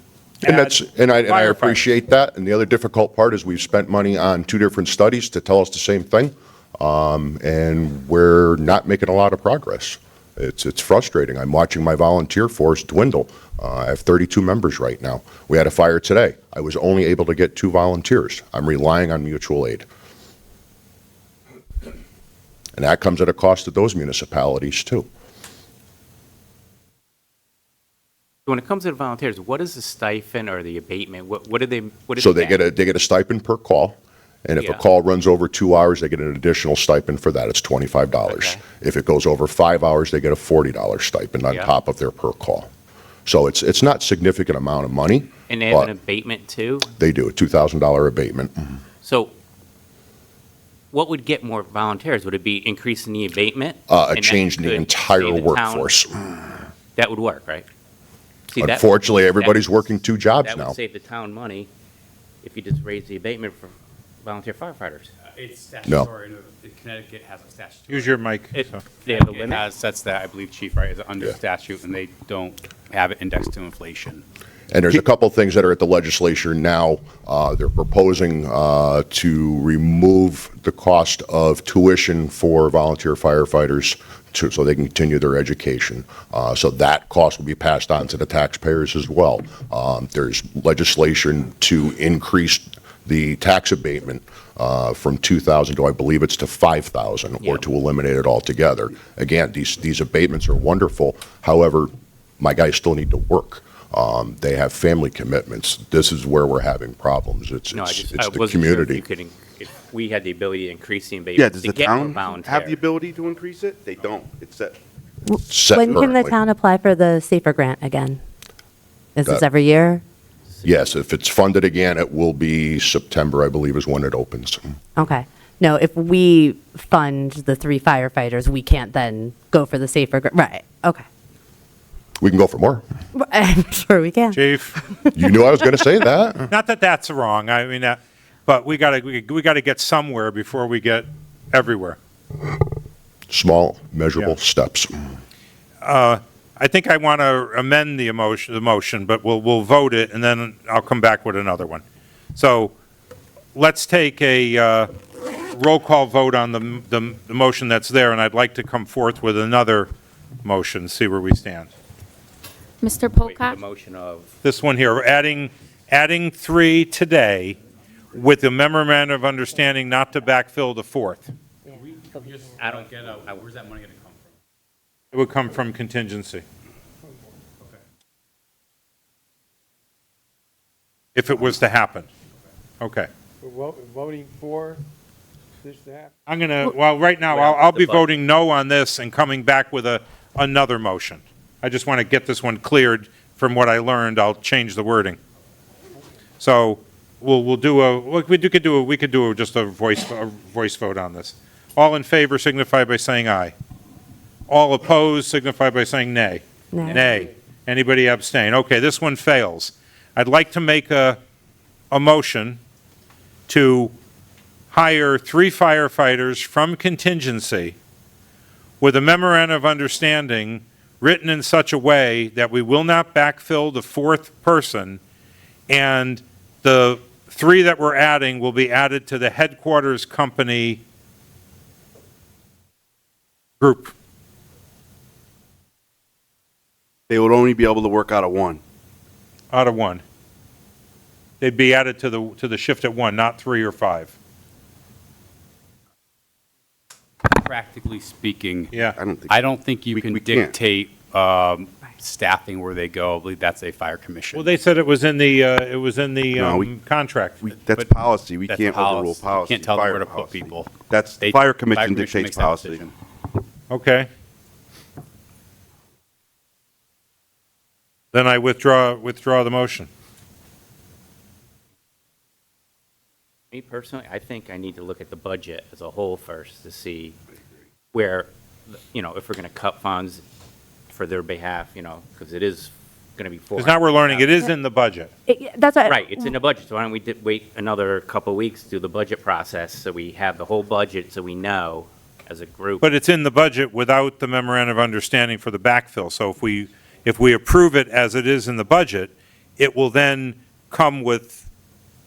And add and I firefighters. appreciate that. And the other difficult part is we've spent money on 2 different studies to tell us the same thing, and we're not making a lot of progress. It's frustrating. I'm watching my volunteer force dwindle. I have 32 members right now. We had a fire today. I was only able to get 2 volunteers. I'm relying on mutual aid. And that comes at a cost to those municipalities, too. When it comes to the volunteers, what is the stipend or the abatement? What do they, what is So they that? get a stipend per call, and if a Yeah. call runs over 2 hours, they get an additional stipend for that. It's $25. Okay. If it goes over 5 hours, they get a $40 stipend on Yeah. top of their per call. So it's not significant amount of money, And they have an but abatement too? they do a $2,000 abatement. So what would get more volunteers? Would it be increasing the abatement? A And that change in the could entire save the town- workforce. That would work, right? See, that- Unfortunately, that- everybody's working 2 jobs That now. would save the town money if you just raise the abatement for volunteer firefighters. It's No. statutory. Connecticut has a statutory. Use your mic. It- so. They have a It limit? has, sets that, I believe, Chief, right, is under Yeah. statute, and they don't have it indexed to inflation. And there's a couple things that are at the legislature now. They're proposing to remove the cost of tuition for volunteer firefighters so they can continue their education. So that cost will be passed on to the taxpayers as well. There's legislation to increase the tax abatement from 2,000 to, I believe it's to 5,000, or Yeah. to eliminate it altogether. Again, these abatements are wonderful. However, my guys still need to work. They have family commitments. This is where we're having problems. It's No, I it's just, I the wasn't sure if community. you could, if we had the ability to increase the yeah, abatement does to the get more town have the volunteers. ability to increase it? They don't. It's set. Set When can the currently. town apply for the SAFER grant again? Is this That- every year? Yes, if it's funded again, it will be September, I believe, is when it opens. Okay. No, if we fund the 3 firefighters, we can't then go for the SAFER grant. Right. Okay. We can go for more. I'm sure we can. Chief? You knew I was going to say that. Not that that's wrong, I mean, but we gotta get somewhere before we get everywhere. Small, measurable Yeah. steps. I think I want to amend the motion, but we'll vote it, and then I'll come back with another one. So let's take a roll call vote on the motion that's there, and I'd like to come forth with another motion, see where we stand. Mr. Wait, Pocock? the motion of, This one here, adding 3 today with the memorandum of understanding not to backfill the 4th. I don't, Where's that money going to come from? It would come from contingency. If it was to happen. Okay. We're voting for this to happen? I'm gonna, well, right now, Well, I'll the be budget. voting no on this and coming back with another motion. I just want to get this one cleared. From what I learned, I'll change the wording. So we could do just a voice vote on this. All in favor signify by saying aye. All opposed signify by saying nay. Nay. Nay. Anybody abstain? Okay, this one fails. I'd like to make a motion to hire 3 firefighters from contingency with a memorandum of understanding written in such a way that we will not backfill the 4th person, and the 3 that we're adding will be added to the headquarters company group. They would only be able to work out of one. Out of 1. They'd be added to the shift at 1, not 3 or 5. Practically speaking. Yeah. I don't think you We can can't. dictate staffing where they go. I believe that's a fire commission. Well, they said it was in the No, we- contract. That's But policy. We That's can't overrule policy. policy. You can't tell them fire where to put policy. people. That's, They- fire commission makes dictates that policy. decision. Okay. Then I withdraw the motion. Me personally, I think I need to look at the budget as a whole first to see where, if we're going to cut funds for their behalf, because it is going to be for. Because now we're learning it is in the budget. That's what. Right, it's in the budget, so why don't we wait another couple of weeks, do the budget process, so we have the whole budget, so we know as a group. But it's in the budget without the memorandum of understanding for the backfill. So if we approve it as it is in the budget, it will then come with,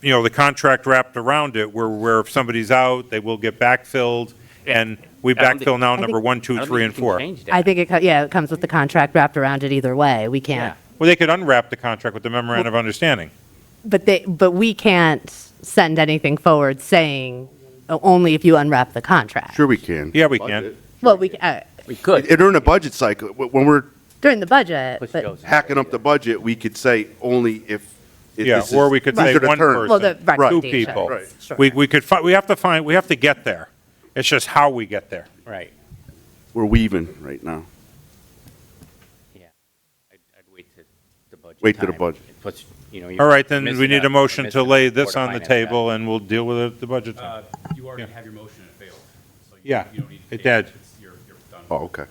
the contract wrapped around it, where if somebody's out, they will get backfilled, and we I don't think- backfill now I think- number 1, 2, I don't 3, think and you can 4. change that. I think it comes with the contract wrapped around it either way. We can't. Yeah. Well, they could unwrap the contract with the memorandum of understanding. But we can't send anything forward saying only if you unwrap the contract. Sure we can. Yeah, we can. Well, We could. During the budget cycle, when we're during the budget, Push but, Joe's. hacking up the budget, we could say only if Yeah, this or is- we could these say are the one terms. person. well, the Two recommendation. people. Right. Sure. We have to get there. It's just how we get there. Right, We're weaving right now. yeah. I'd wait to the budget. Wait to the time. budget. It puts, All right, then you're we need missing a motion you're to missing lay the this Board of on the Finance table, guy. and we'll deal with it at the budget time. You already Yeah. have your motion, it failed. So Yeah, you don't need to it take did. You're done. Oh, okay.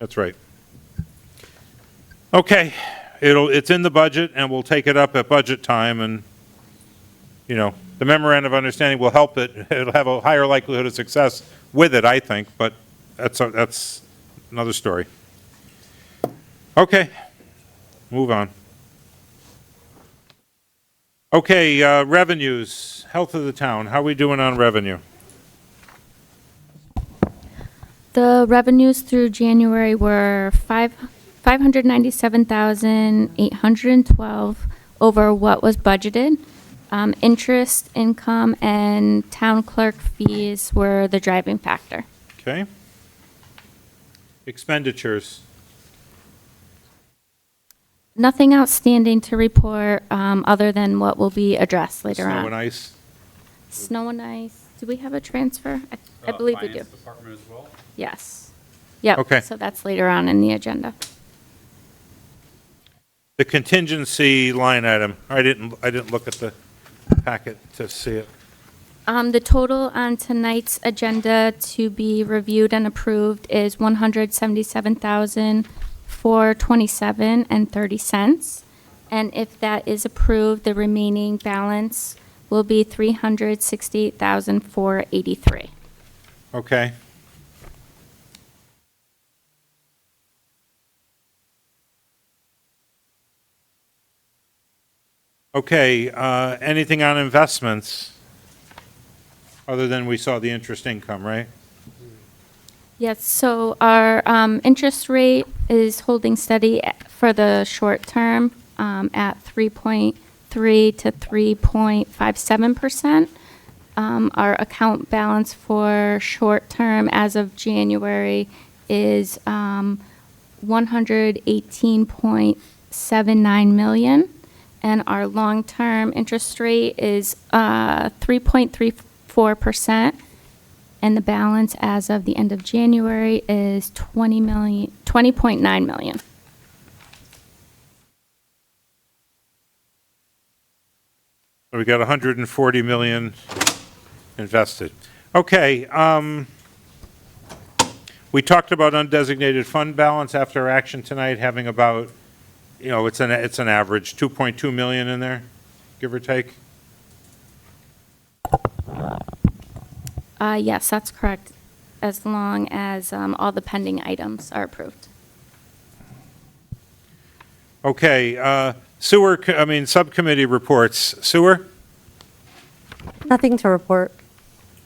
That's right. Okay, it's in the budget, and we'll take it up at budget time, and, the memorandum of understanding will help it. It'll have a higher likelihood of success with it, I think, but that's another story. Okay, move on. Okay, revenues, health of the town, how we doing on revenue? The revenues through January were 597,812 over what was budgeted. Interest, income, and town clerk fees were the driving factor. Okay. Expenditures, Nothing outstanding to report, other than what will be addressed later snow on. and ice. Snow and ice. Do we have a transfer? I believe we do. Finance department as well? Yes. Yep. Okay. So that's later on in the agenda. The contingency line item, I didn't look at the packet to see it. The total on tonight's agenda to be reviewed and approved is $177,427.30. And if that is approved, the remaining balance will be $368,483. Okay. Okay, anything on investments, other than we saw the interest income, right? Yes, so our interest rate is holding steady for the short term at 3.3 to 3.57%. Our account balance for short-term as of January is 118.79 million, and our long-term interest rate is 3.34%, and the balance as of the end of January is 20.9 million. So we got 140 million invested. Okay, we talked about undesignated fund balance after our action tonight, having about, it's an average, 2.2 million in there, give or take? Yes, that's correct, as long as all the pending items are approved. Okay, subcommittee reports. Sewer? Nothing to report.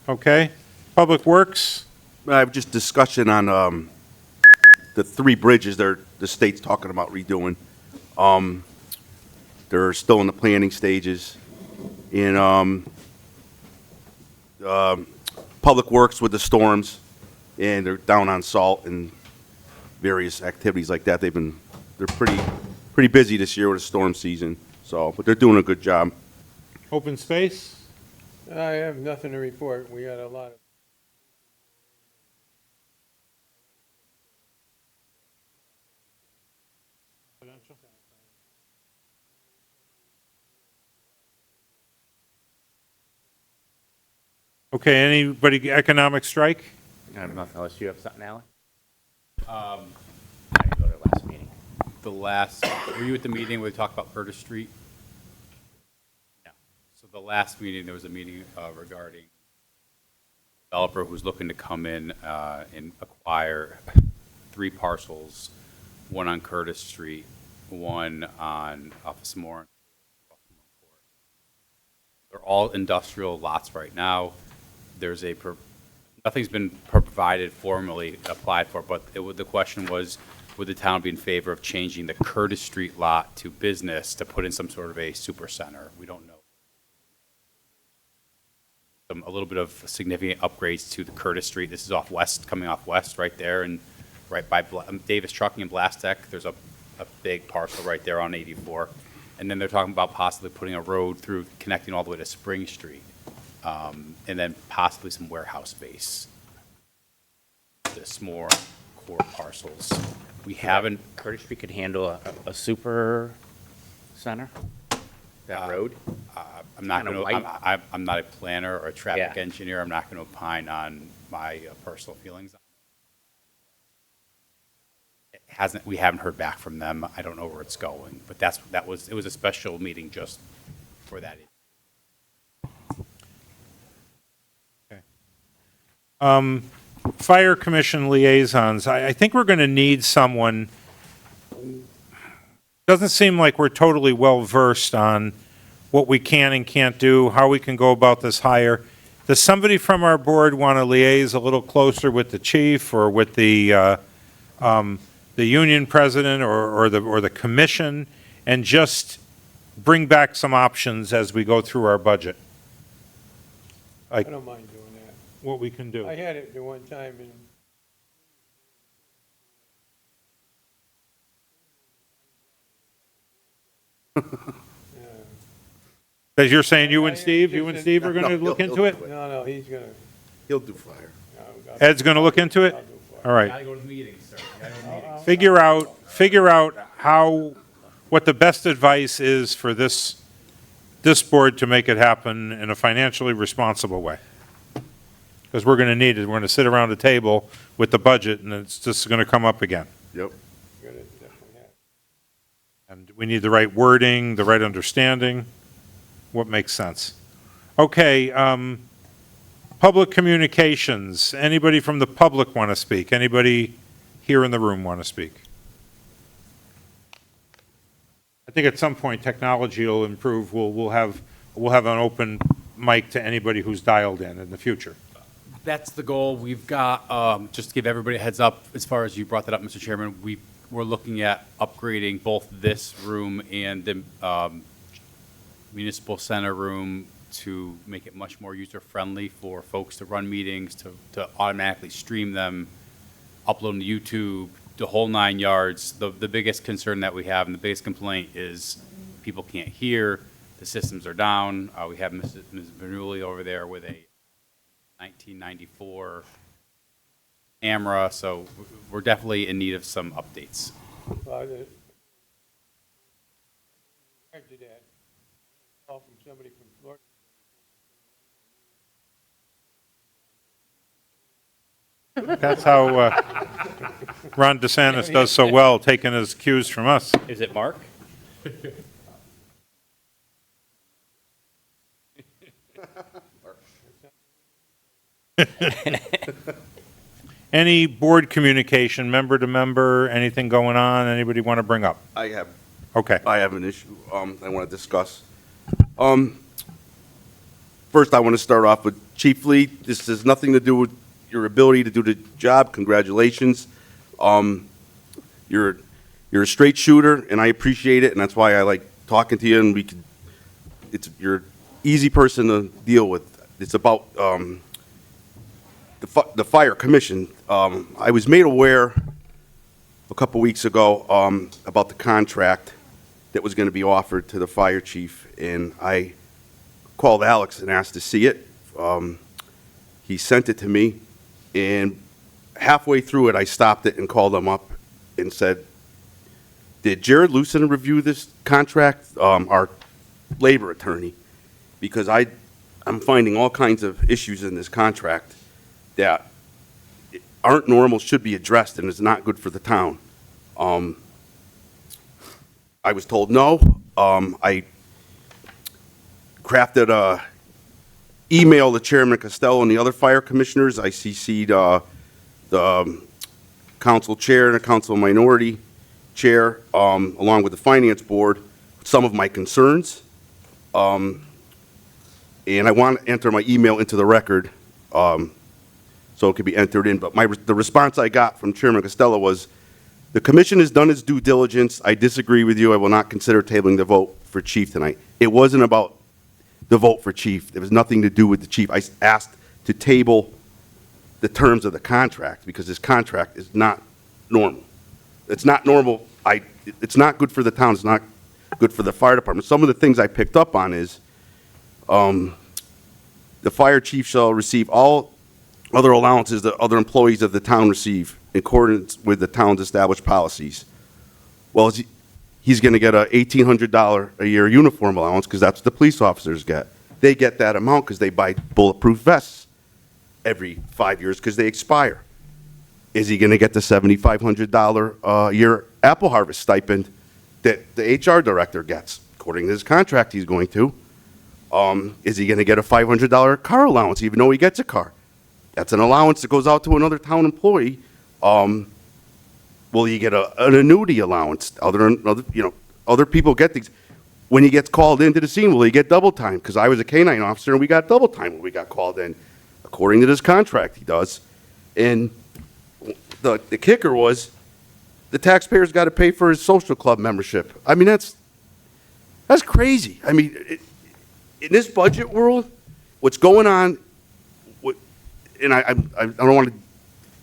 Okay. Public Works? I have just discussion on the 3 bridges the state's talking about redoing. They're still in the planning stages. In Public Works with the storms, and they're down on salt and various activities like that. They're pretty busy this year with the storm season. But they're doing a good job. Open Space? I have nothing to report. We got a lot of. Okay, anybody, economic strike? I have nothing unless you have something, Alan? I didn't go to the last meeting. Were you at the meeting where we talked about Curtis Street? No. So the last meeting, there was a meeting regarding a developer who's looking to come in and acquire 3 parcels, one on Curtis Street, one on Office Moore. They're all industrial lots right now. Nothing's been provided formally applied for, but the question was, would the town be in favor of changing the Curtis Street lot to business to put in some sort of a super center? We don't know. A little bit of significant upgrades to the Curtis Street. This is coming off West right there, and right by Davis Trucking and Blast Tech. There's a big parcel right there on 84. And then they're talking about possibly putting a road through, connecting all the way to Spring Street, and then possibly some warehouse space. This more core parcels. We haven't. Curtis Street could handle a super center? That road? I'm not Kinda going to. white. I'm not a planner or a traffic Yeah. engineer. I'm not going to opine on my personal feelings. We haven't heard back from them. I don't know where it's going, but it was a special meeting just for that. Fire Commission liaisons, I think we're going to need someone, doesn't seem like we're totally well-versed on what we can and can't do, how we can go about this hire. Does somebody from our board want to liaise a little closer with the chief or with the union president or the commission, and just bring back some options as we go through our budget? I don't mind doing that. What we can do. I had it the one time and Because you're saying you and I- Steve are going to look into it? no, he's gonna. He'll do fire. Ed's going to look into it? I'll do fine. All right. go to the meeting, sir. Figure out what the best advice is for this board to make it happen in a financially responsible way. Because we're going to need it. We're going to sit around a table with the budget, and it's just going to come up again. Yep. Gonna definitely have. And we need the right wording, the right understanding, what makes sense. Okay, public communications. Anybody from the public want to speak? Anybody here in the room want to speak? I think at some point, technology will improve. We'll have an open mic to anybody who's dialed in the future. That's the goal. We've got, just to give everybody a heads up, as far as you brought that up, Mr. Chairman, we're looking at upgrading both this room and the municipal center room to make it much more user-friendly for folks to run meetings, to automatically stream them, upload them to YouTube, the whole 9 yards. The biggest concern that we have and the biggest complaint is people can't hear, the systems are down. We have Ms. Bernoulli over there with a 1994 camera, so we're definitely in need of some updates. I did that. Call from somebody from Florida. That's how Ron DeSantis does so well, taking his cues from us. Is it Mark? Any board communication, member to member, anything going on, anybody want to bring up? I have Okay. an issue I want to discuss. First, I want to start off with Chief Lee. This has nothing to do with your ability to do the job. Congratulations. You're a straight shooter, and I appreciate it, and that's why I like talking to you. And you're an easy person to deal with. It's about the fire commission. I was made aware a couple weeks ago about the contract that was going to be offered to the fire chief, and I called Alex and asked to see it. He sent it to me, and halfway through it, I stopped it and called him up and said, did Jared Lucen review this contract, our labor attorney? Because I'm finding all kinds of issues in this contract that aren't normal, should be addressed, and is not good for the town. I was told no. I crafted a email to Chairman Costello and the other fire commissioners. I CC'd the council chair and the council minority chair, along with the finance board, some of my concerns. And I want to enter my email into the record so it could be entered in. But the response I got from Chairman Costello was, the commission has done its due diligence. I disagree with you. I will not consider tabling the vote for chief tonight. It wasn't about the vote for chief. There was nothing to do with the chief. I asked to table the terms of the contract because this contract is not normal. It's not normal. It's not good for the town. It's not good for the fire department. Some of the things I picked up on is the fire chief shall receive all other allowances that other employees of the town receive in accordance with the town's established policies. Well, he's going to get a $1,800 a year uniform allowance because that's what the police officers get. They get that amount because they buy bulletproof vests every 5 years because they expire. Is he going to get the $7,500 a year apple harvest stipend that the HR director gets? According to his contract, he's going to. Is he going to get a $500 car allowance even though he gets a car? That's an allowance that goes out to another town employee. Will he get an annuity allowance? Other people get these. When he gets called into the scene, will he get double time? Because I was a K-9 officer and we got double time when we got called in. According to this contract, he does. And the kicker was the taxpayer's got to pay for his social club membership. I mean, that's crazy. I mean, in this budget world, what's going on, and I don't want to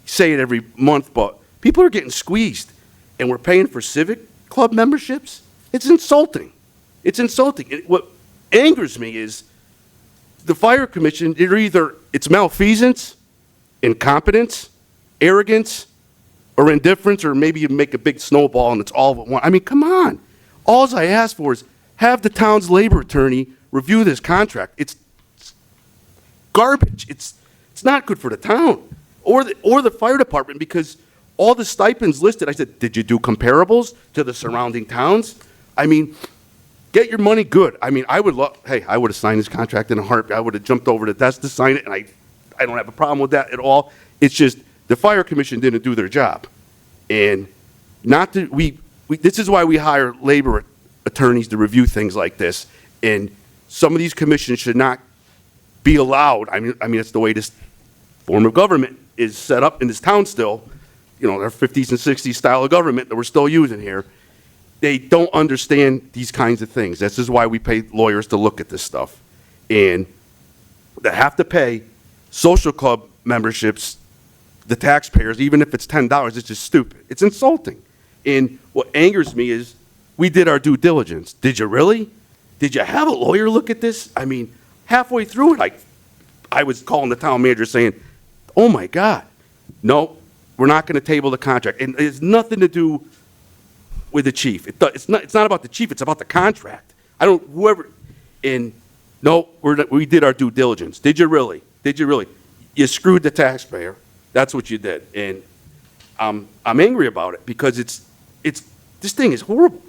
say it every month, but people are getting squeezed, and we're paying for civic club memberships. It's insulting. It's insulting. What angers me is the fire commission, it's malfeasance, incompetence, arrogance, or indifference, or maybe you make a big snowball and it's all at one. I mean, come on. All I ask for is have the town's labor attorney review this contract. It's garbage. It's not good for the town or the fire department because all the stipends listed, I said, did you do comparables to the surrounding towns? I mean, get your money good. I mean, I would have signed this contract in a heartbeat. I would have jumped over the desk to sign it, and I don't have a problem with that at all. It's just the fire commission didn't do their job. And this is why we hire labor attorneys to review things like this. And some of these commissions should not be allowed. I mean, it's the way this form of government is set up in this town still. Our 50s and 60s style of government that we're still using here. They don't understand these kinds of things. This is why we pay lawyers to look at this stuff. and that have to pay social club memberships, the taxpayers, even if it's $10, it's just stupid. It's insulting. And what angers me is, we did our due diligence. Did you really? Did you have a lawyer look at this? I mean, halfway through it, I was calling the town manager saying, oh my God, no, we're not going to table the contract. And it has nothing to do with the chief. It's not about the chief, it's about the contract. And no, we did our due diligence. Did you really? Did you really? You screwed the taxpayer. That's what you did. And I'm angry about it because this thing is horrible.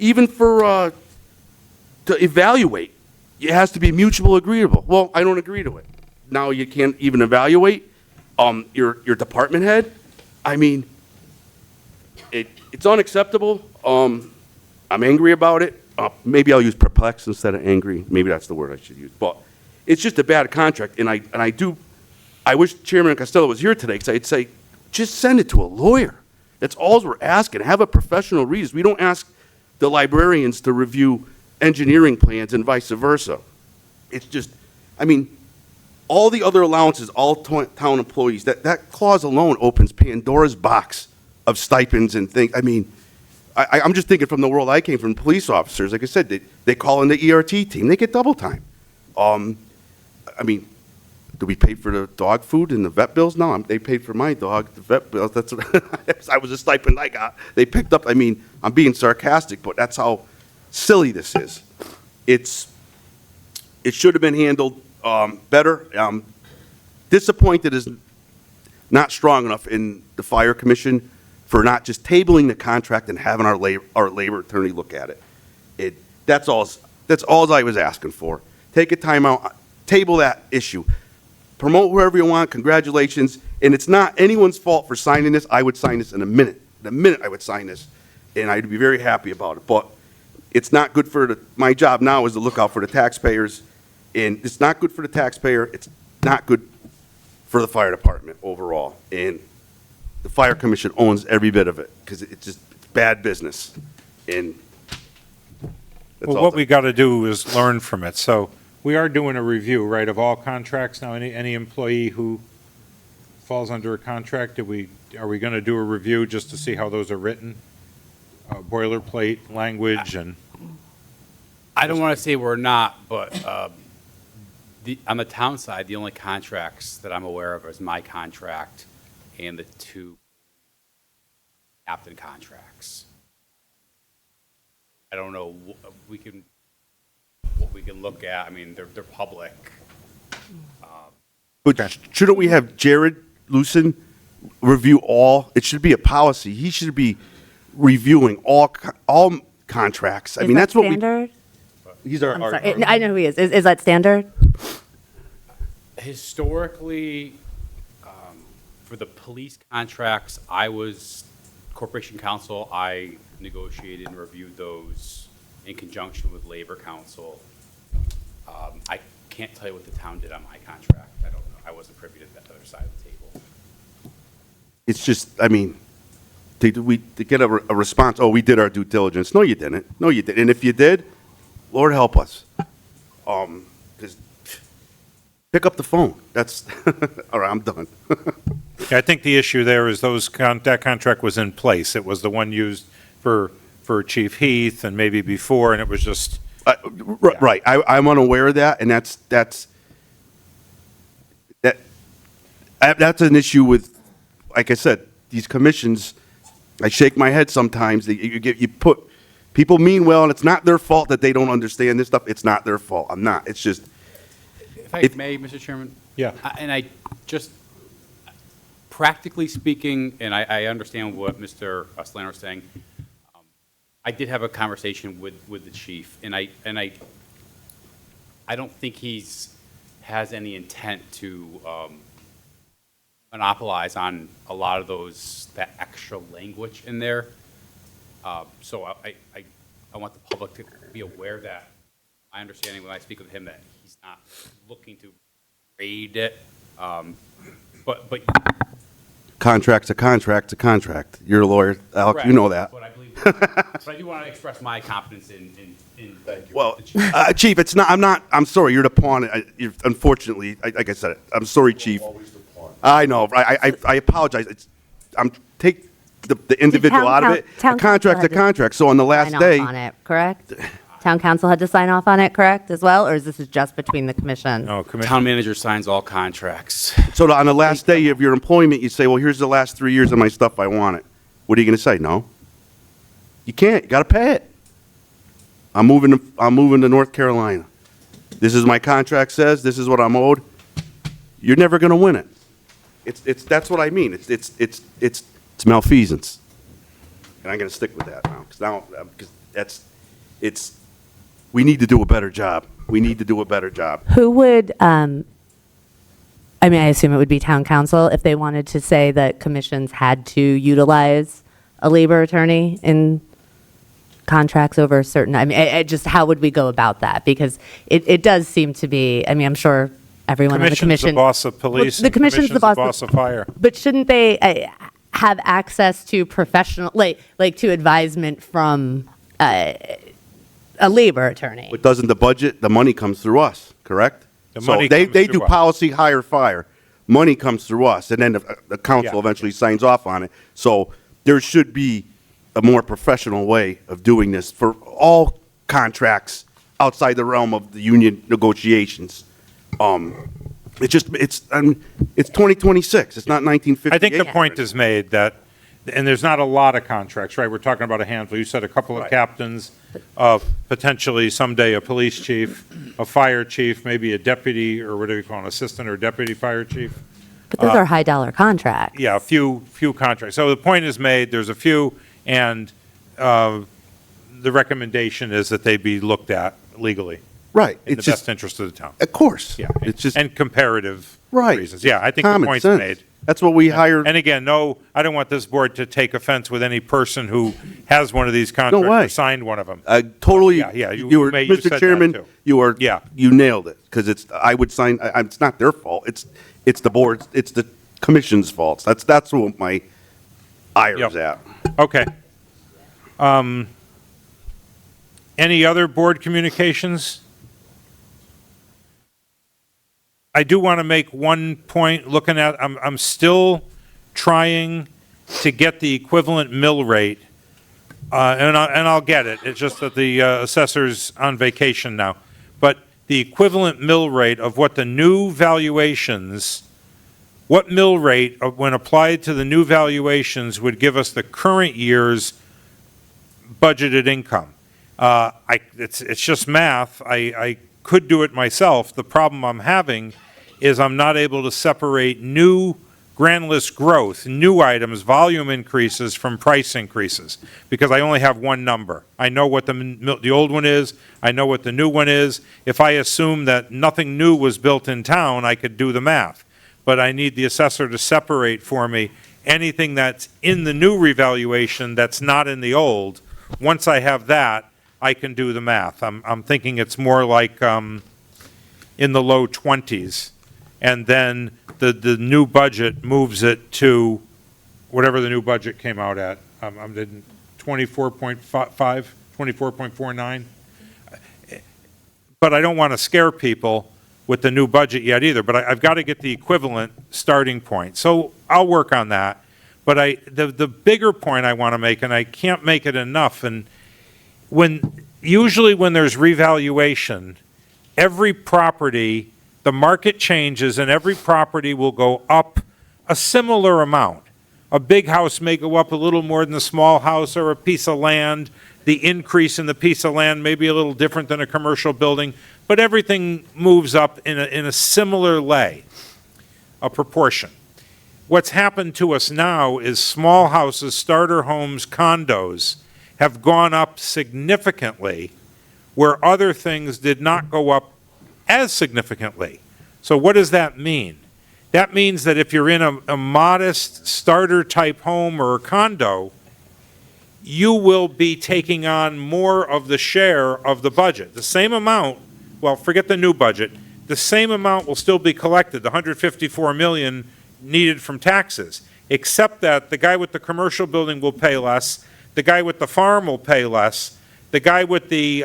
Even for, to evaluate, it has to be mutual agreeable. Well, I don't agree to it. Now you can't even evaluate your department head. I mean, it's unacceptable. I'm angry about it. Maybe I'll use perplexed instead of angry. Maybe that's the word I should use. But it's just a bad contract, and I wish Chairman Costello was here today, because I'd say, just send it to a lawyer. That's all we're asking. Have a professional read. We don't ask the librarians to review engineering plans and vice versa. It's just, I mean, all the other allowances, all town employees, that clause alone opens Pandora's box of stipends and things. I mean, I'm just thinking from the world I came from, police officers, like I said, they call in the ERT team, they get double time. I mean, do we pay for the dog food and the vet bills? No, they paid for my dog, the vet bills. That's I was a stipend I got. They picked up. I mean, I'm being sarcastic, but that's how silly this is. It should have been handled better. Disappointed is not strong enough in the fire commission for not just tabling the contract and having our labor attorney look at it. That's all I was asking for. Take a time out, table that issue. Promote whoever you want, congratulations, and it's not anyone's fault for signing this. I would sign this in a minute. In a minute, I would sign this, and I'd be very happy about it. But it's not good for my job now is to look out for the taxpayers, and it's not good for the taxpayer. It's not good for the fire department overall, and the fire commission owns every bit of it, because it's bad business, and that's Well, all. what we got to do is learn from it. So we are doing a review, right, of all contracts now. Any employee who falls under a contract, are we going to do a review just to see how those are written? Boilerplate language and, I don't want to say we're not, but on the town side, the only contracts that I'm aware of is my contract and the two captain contracts. I don't know, what we can look at. I mean, they're public. But shouldn't we have Jared Lucen review all? It should be a policy. He should be reviewing all contracts. I Is mean, that that's what standard? he's I'm sorry. I know who he is. Is that standard? Historically, for the police contracts, I was Corporation Counsel. I negotiated and reviewed those in conjunction with Labor Council. I can't tell you what the town did on my contract. I don't know. I wasn't privy to that other side of the table. It's just, I mean, to get a response, oh, we did our due diligence. No, you didn't. No, you didn't. And if you did, Lord help us. Just pick up the phone. That's, all right, I'm done. I think the issue there is that contract was in place. It was the one used for Chief Heath and maybe before, and it was just, Right, I'm unaware of that, and that's an issue with, like I said, these commissions. I shake my head sometimes. People mean well, and it's not their fault that they don't understand this stuff. It's not their fault. I'm not. It's just. If I may, Mr. Chairman? Yeah. And I just, practically speaking, and I understand what Mr. Slaner is saying, I did have a conversation with the chief, and I don't think has any intent to monopolize on a lot of that extra language in there. So I want the public to be aware that my understanding when I speak with him that he's not looking to raid it, but Contract's a contract. You're a lawyer, Alex. You know that. But I believe But I do want to express my confidence in. Thank you. Well, Chief, I'm sorry, you're the pawn. Unfortunately, like I said, I'm sorry, Chief. I know, I apologize. Take the individual out of it. town A contract's a council had to contract, so on the last Sign day. off on it, correct? Town council had to sign off on it, correct, as well? Or is this just between the commission? No, Commissioner. Town manager signs all contracts. So on the last day of your employment, you say, well, here's the last 3 years of my stuff, I want it. What are you going to say? No? You can't. You got to pay it. I'm moving to North Carolina. This is my contract says, this is what I'm owed. You're never going to win it. That's what I mean. It's malfeasance. And I'm going to stick with that because we need to do a better job. We need to do a better job. Who would, I mean, I assume it would be town council if they wanted to say that commissions had to utilize a labor attorney in contracts over a certain, I mean, just how would we go about that? Because it does seem to be, I mean, I'm sure everyone on the Commission's the commission. boss of police. The and commission's the boss of fire. But shouldn't they have access to professional, like to advisement from a labor attorney? But doesn't the money comes through us, correct? The So money they comes do through us. policy, hire, fire. Money comes through us, and then the council Yeah. eventually signs off on it. So there should be a more professional way of doing this for all contracts outside the realm of the union negotiations. It's 2026. It's not 1958. I think the point is made that, and there's not a lot of contracts, right? We're talking about a handful. You said a couple of Right. captains, potentially someday a police chief, a fire chief, maybe a deputy, or whatever you call an assistant or deputy fire chief. But those are high-dollar contracts. Yeah, a few contracts. So the point is made, there's a few, and the recommendation is that they be looked at legally Right. in the It's just, best interest of the town. of course. Yeah. It's just, And comparative right. reasons. Yeah, I think the Common point's sense. made. That's what we hire. And again, no, I don't want this board to take offense with any person who has one of these contracts way. or signed one of them. Totally. Yeah, you You were, may- you said Mr. that Chairman, too. you nailed it, because I would sign, it's not their fault, it's the board's, it's the commission's fault. That's what my ire is Yep. at. Okay. Any other board communications? I do want to make one point, looking at, I'm still trying to get the equivalent mill rate, and I'll get it. It's just that the assessor's on vacation now. But the equivalent mill rate of what the new valuations, what mill rate, when applied to the new valuations, would give us the current year's budgeted income. It's just math. I could do it myself. The problem I'm having is I'm not able to separate new grand list growth, new items, volume increases from price increases, because I only have one number. I know what the old one is, I know what the new one is. If I assume that nothing new was built in town, I could do the math. But I need the assessor to separate for me anything that's in the new revaluation that's not in the old. Once I have that, I can do the math. I'm thinking it's more like in the low 20s. And then the new budget moves it to whatever the new budget came out at. I'm 24.5, 24.49. But I don't want to scare people with the new budget yet either, but I've got to get the equivalent starting point. So I'll work on that. But the bigger point I want to make, and I can't make it enough, and usually when there's revaluation, every property, the market changes and every property will go up a similar amount. A big house may go up a little more than a small house, or a piece of land. The increase in the piece of land may be a little different than a commercial building, but everything moves up in a similar lay, a proportion. What's happened to us now is small houses, starter homes, condos have gone up significantly where other things did not go up as significantly. So what does that mean? That means that if you're in a modest starter type home or a condo, you will be taking on more of the share of the budget. The same amount, well, forget the new budget, the same amount will still be collected, the $154 million needed from taxes, except that the guy with the commercial building will pay less, the guy with the farm will pay less. The guy with the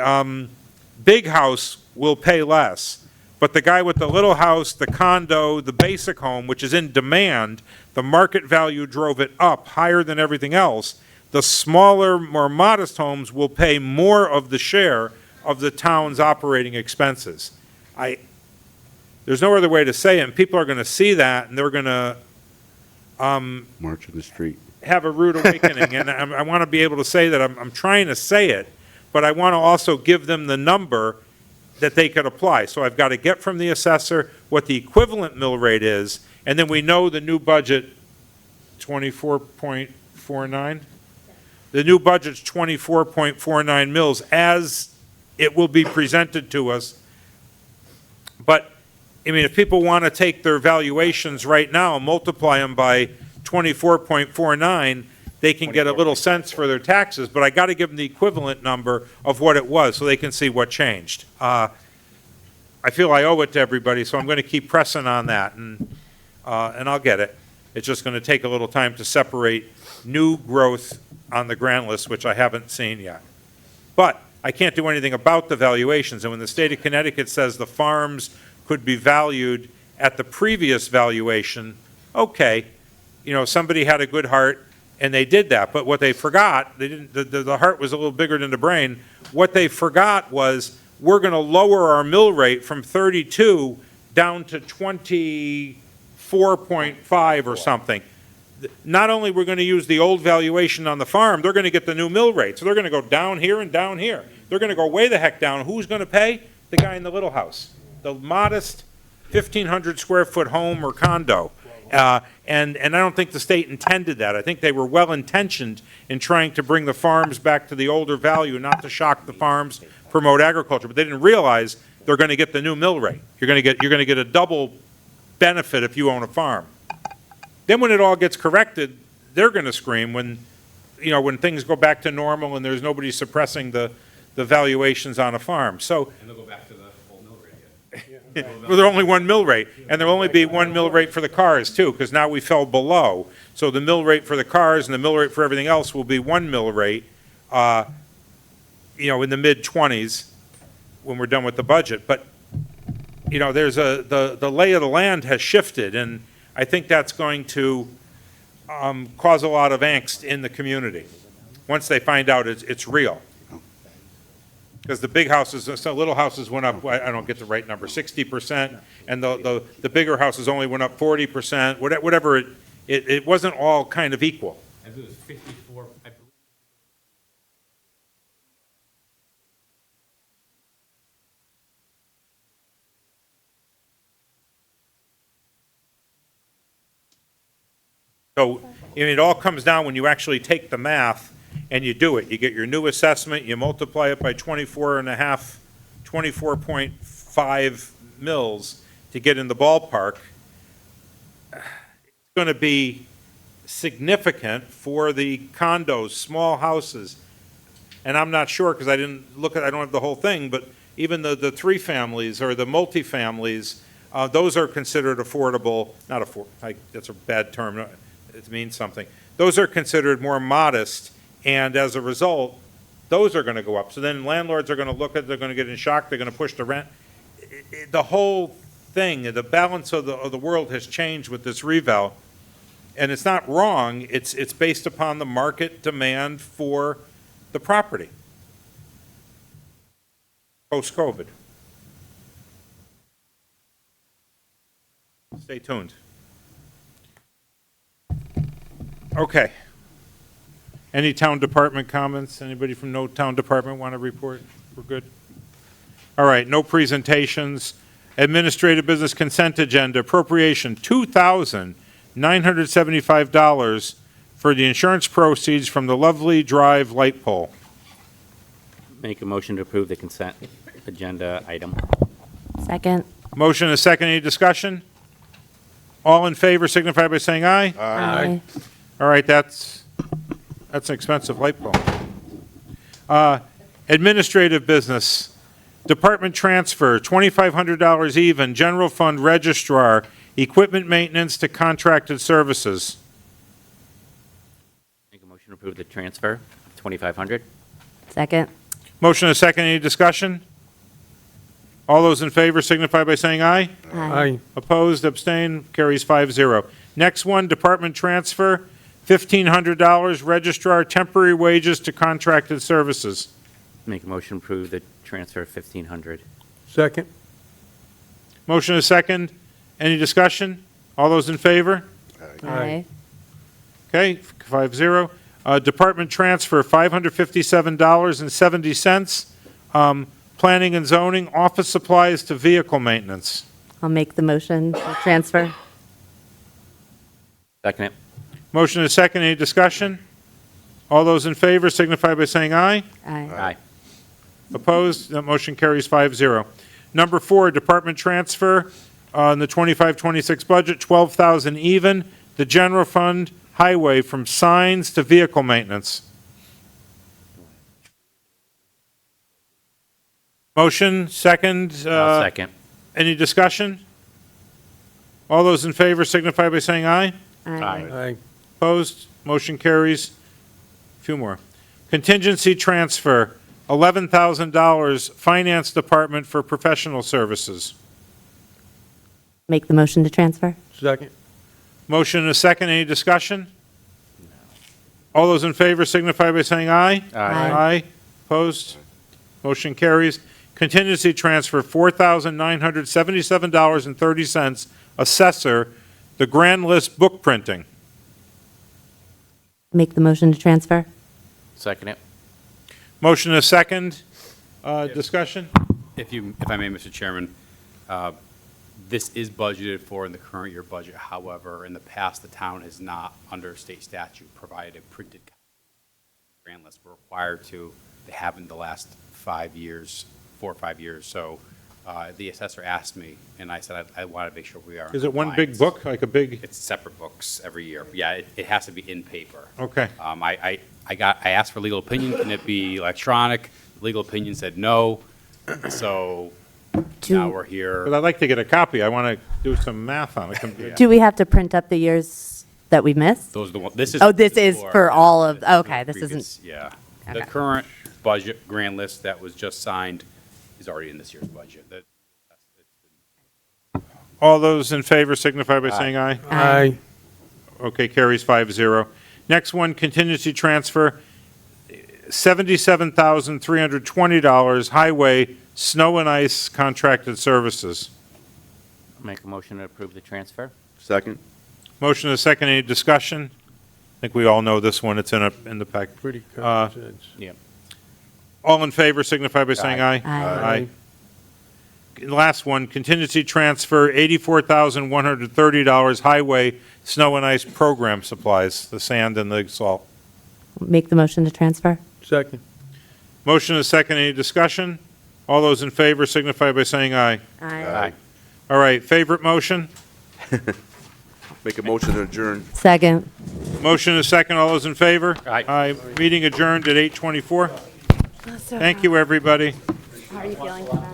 big house will pay less. But the guy with the little house, the condo, the basic home, which is in demand, the market value drove it up higher than everything else. The smaller, more modest homes will pay more of the share of the town's operating expenses. There's no other way to say it, and people are going to see that, and they're going to March in the street. have a rude awakening. And I want to be able to say that I'm trying to say it, but I want to also give them the number that they could apply. So I've got to get from the assessor what the equivalent mill rate is, and then we know the new budget, 24.49? The new budget's 24.49 mills as it will be presented to us. But, I mean, if people want to take their valuations right now and multiply them by 24.49, they can get a little sense for their taxes, but I got to give them the equivalent number of what it was so they can see what changed. I feel I owe it to everybody, so I'm going to keep pressing on that, and I'll get it. It's just going to take a little time to separate new growth on the grant list, which I haven't seen yet. But I can't do anything about the valuations, and when the state of Connecticut says the farms could be valued at the previous valuation, okay, you know, somebody had a good heart, and they did that. But what they forgot, they didn't, the heart was a little bigger than the brain. What they forgot was, we're going to lower our mill rate from 32 down to 24.5 or something. Not only we're going to use the old valuation on the farm, they're going to get the new mill rate. So they're going to go down here and down here. They're going to go way the heck down. Who's going to pay? The guy in the little house. The modest 1,500 square foot home or condo. And I don't think the state intended that. I think they were well-intentioned in trying to bring the farms back to the older value, not to shock the farms, promote agriculture. But they didn't realize they're going to get the new mill rate. You're going to get a double benefit if you own a farm. Then when it all gets corrected, they're going to scream when, you know, when things go back to normal and there's nobody suppressing the valuations on a farm. So. And they'll go back to the old mill rate again. Well, there'll only one mill rate, and there'll only be one mill rate for the cars, too, because now we fell below. So the mill rate for the cars and the mill rate for everything else will be one mill rate, you know, in the mid-20s when we're done with the budget. But, you know, there's the lay of the land has shifted, and I think that's going to cause a lot of angst in the community once they find out it's real. Because the big houses, so little houses went up, I don't get the right number, 60%, and the bigger houses only went up 40%, whatever, it wasn't all kind of equal. I believe it was 54, I believe. So, I mean, it all comes down when you actually take the math and you do it. You get your new assessment, you multiply it by 24.5 mils to get in the ballpark. It's going to be significant for the condos, small houses. And I'm not sure, because I don't have the whole thing, but even the three families or the multifamilies, those are considered affordable, that's a bad term, it means something. Those are considered more modest, and as a result, those are going to go up. So then landlords are going to look at, they're going to get in shock, they're going to push the rent. The whole thing, the balance of the world has changed with this reval, and it's not wrong, it's based upon the market demand for the property post-COVID. Stay tuned. Okay. Any town department comments? Anybody from no town department want to report? We're good? All right, no presentations. Administrative business consent agenda, appropriation $2,975 for the insurance proceeds from the Lovely Drive light pole. Make a motion to approve the consent agenda item. Second. Motion and a second, any discussion? All in favor signify by saying aye. Aye. All right, that's an expensive light pole. Administrative business, department transfer, $2,500 even, general fund registrar, equipment maintenance to contracted services. Make a motion to approve the transfer of 2,500. Second. Motion and a second, any discussion? All those in favor signify by saying aye. Aye. Opposed, abstained, carries 5-0. Next one, department transfer, $1,500, registrar temporary wages to contracted services. Make a motion to approve the transfer of 1,500. Second. Motion and a second, any discussion? All those in favor? Aye. Okay, 5-0. Department transfer, $557.70. Planning and zoning, office supplies to vehicle maintenance. I'll make the motion to transfer. Second it. Motion and a second, any discussion? All those in favor signify by saying aye. Aye. Aye. Opposed? That motion carries 5-0. Number 4, department transfer on the 25-26 budget, $12,000 even. The general fund highway from signs to vehicle maintenance. Motion, second. I'll second. Any discussion? All those in favor signify by saying aye. Aye. Aye. Opposed? Motion carries. A few more. Contingency transfer, $11,000, Finance Department for professional services. Make the motion to transfer. Second. Motion and a second. Any discussion? All those in favor signify by saying aye. Aye. Aye. Opposed? Motion carries. Contingency transfer, $4,977.30, assessor, the grand list book printing. Make the motion to transfer. Second it. Motion and a second. Discussion? If I may, Mr. Chairman, this is budgeted for in the current year budget. However, in the past, the town has not, under state statute, provided a printed grand list. We're required to. They haven't the last 5 years, 4 or 5 years. So the assessor asked me, and I said I want to make sure we are. Is it one big compliant. book, like a big? It's separate books every year. Yeah, it has to be in paper. Okay. I asked for legal opinion. Can it be electronic? Legal opinion said no. So now we're But here. I'd like to get a copy. I want to do some math on it. Do we have to print up the years that we missed? Those are the ones. This is. Oh, this is for all of, the okay, this previous- isn't, Yeah. Okay. The current budget grand list that was just signed is already in this year's budget. All those in favor signify by saying aye. Aye. Okay, carries 5-0. Next one, contingency transfer, $77,320, highway, snow and ice contracted services. Make a motion to approve the transfer. Second? Motion is second, any discussion? I think we all know this one, it's in the pack. Pretty common sense. Yeah. All in favor signify by saying aye. Aye. Last one, contingency transfer, $84,130, highway, snow and ice program supplies, the sand and the salt. make the motion to transfer. Second. Motion is second, any discussion? All those in favor signify by saying aye. Aye. All right, favorite motion? Make a motion to adjourn. Second. Motion is second, all those in favor? Aye. Aye. Meeting adjourned at 8:24. Thank you, everybody. How are you feeling?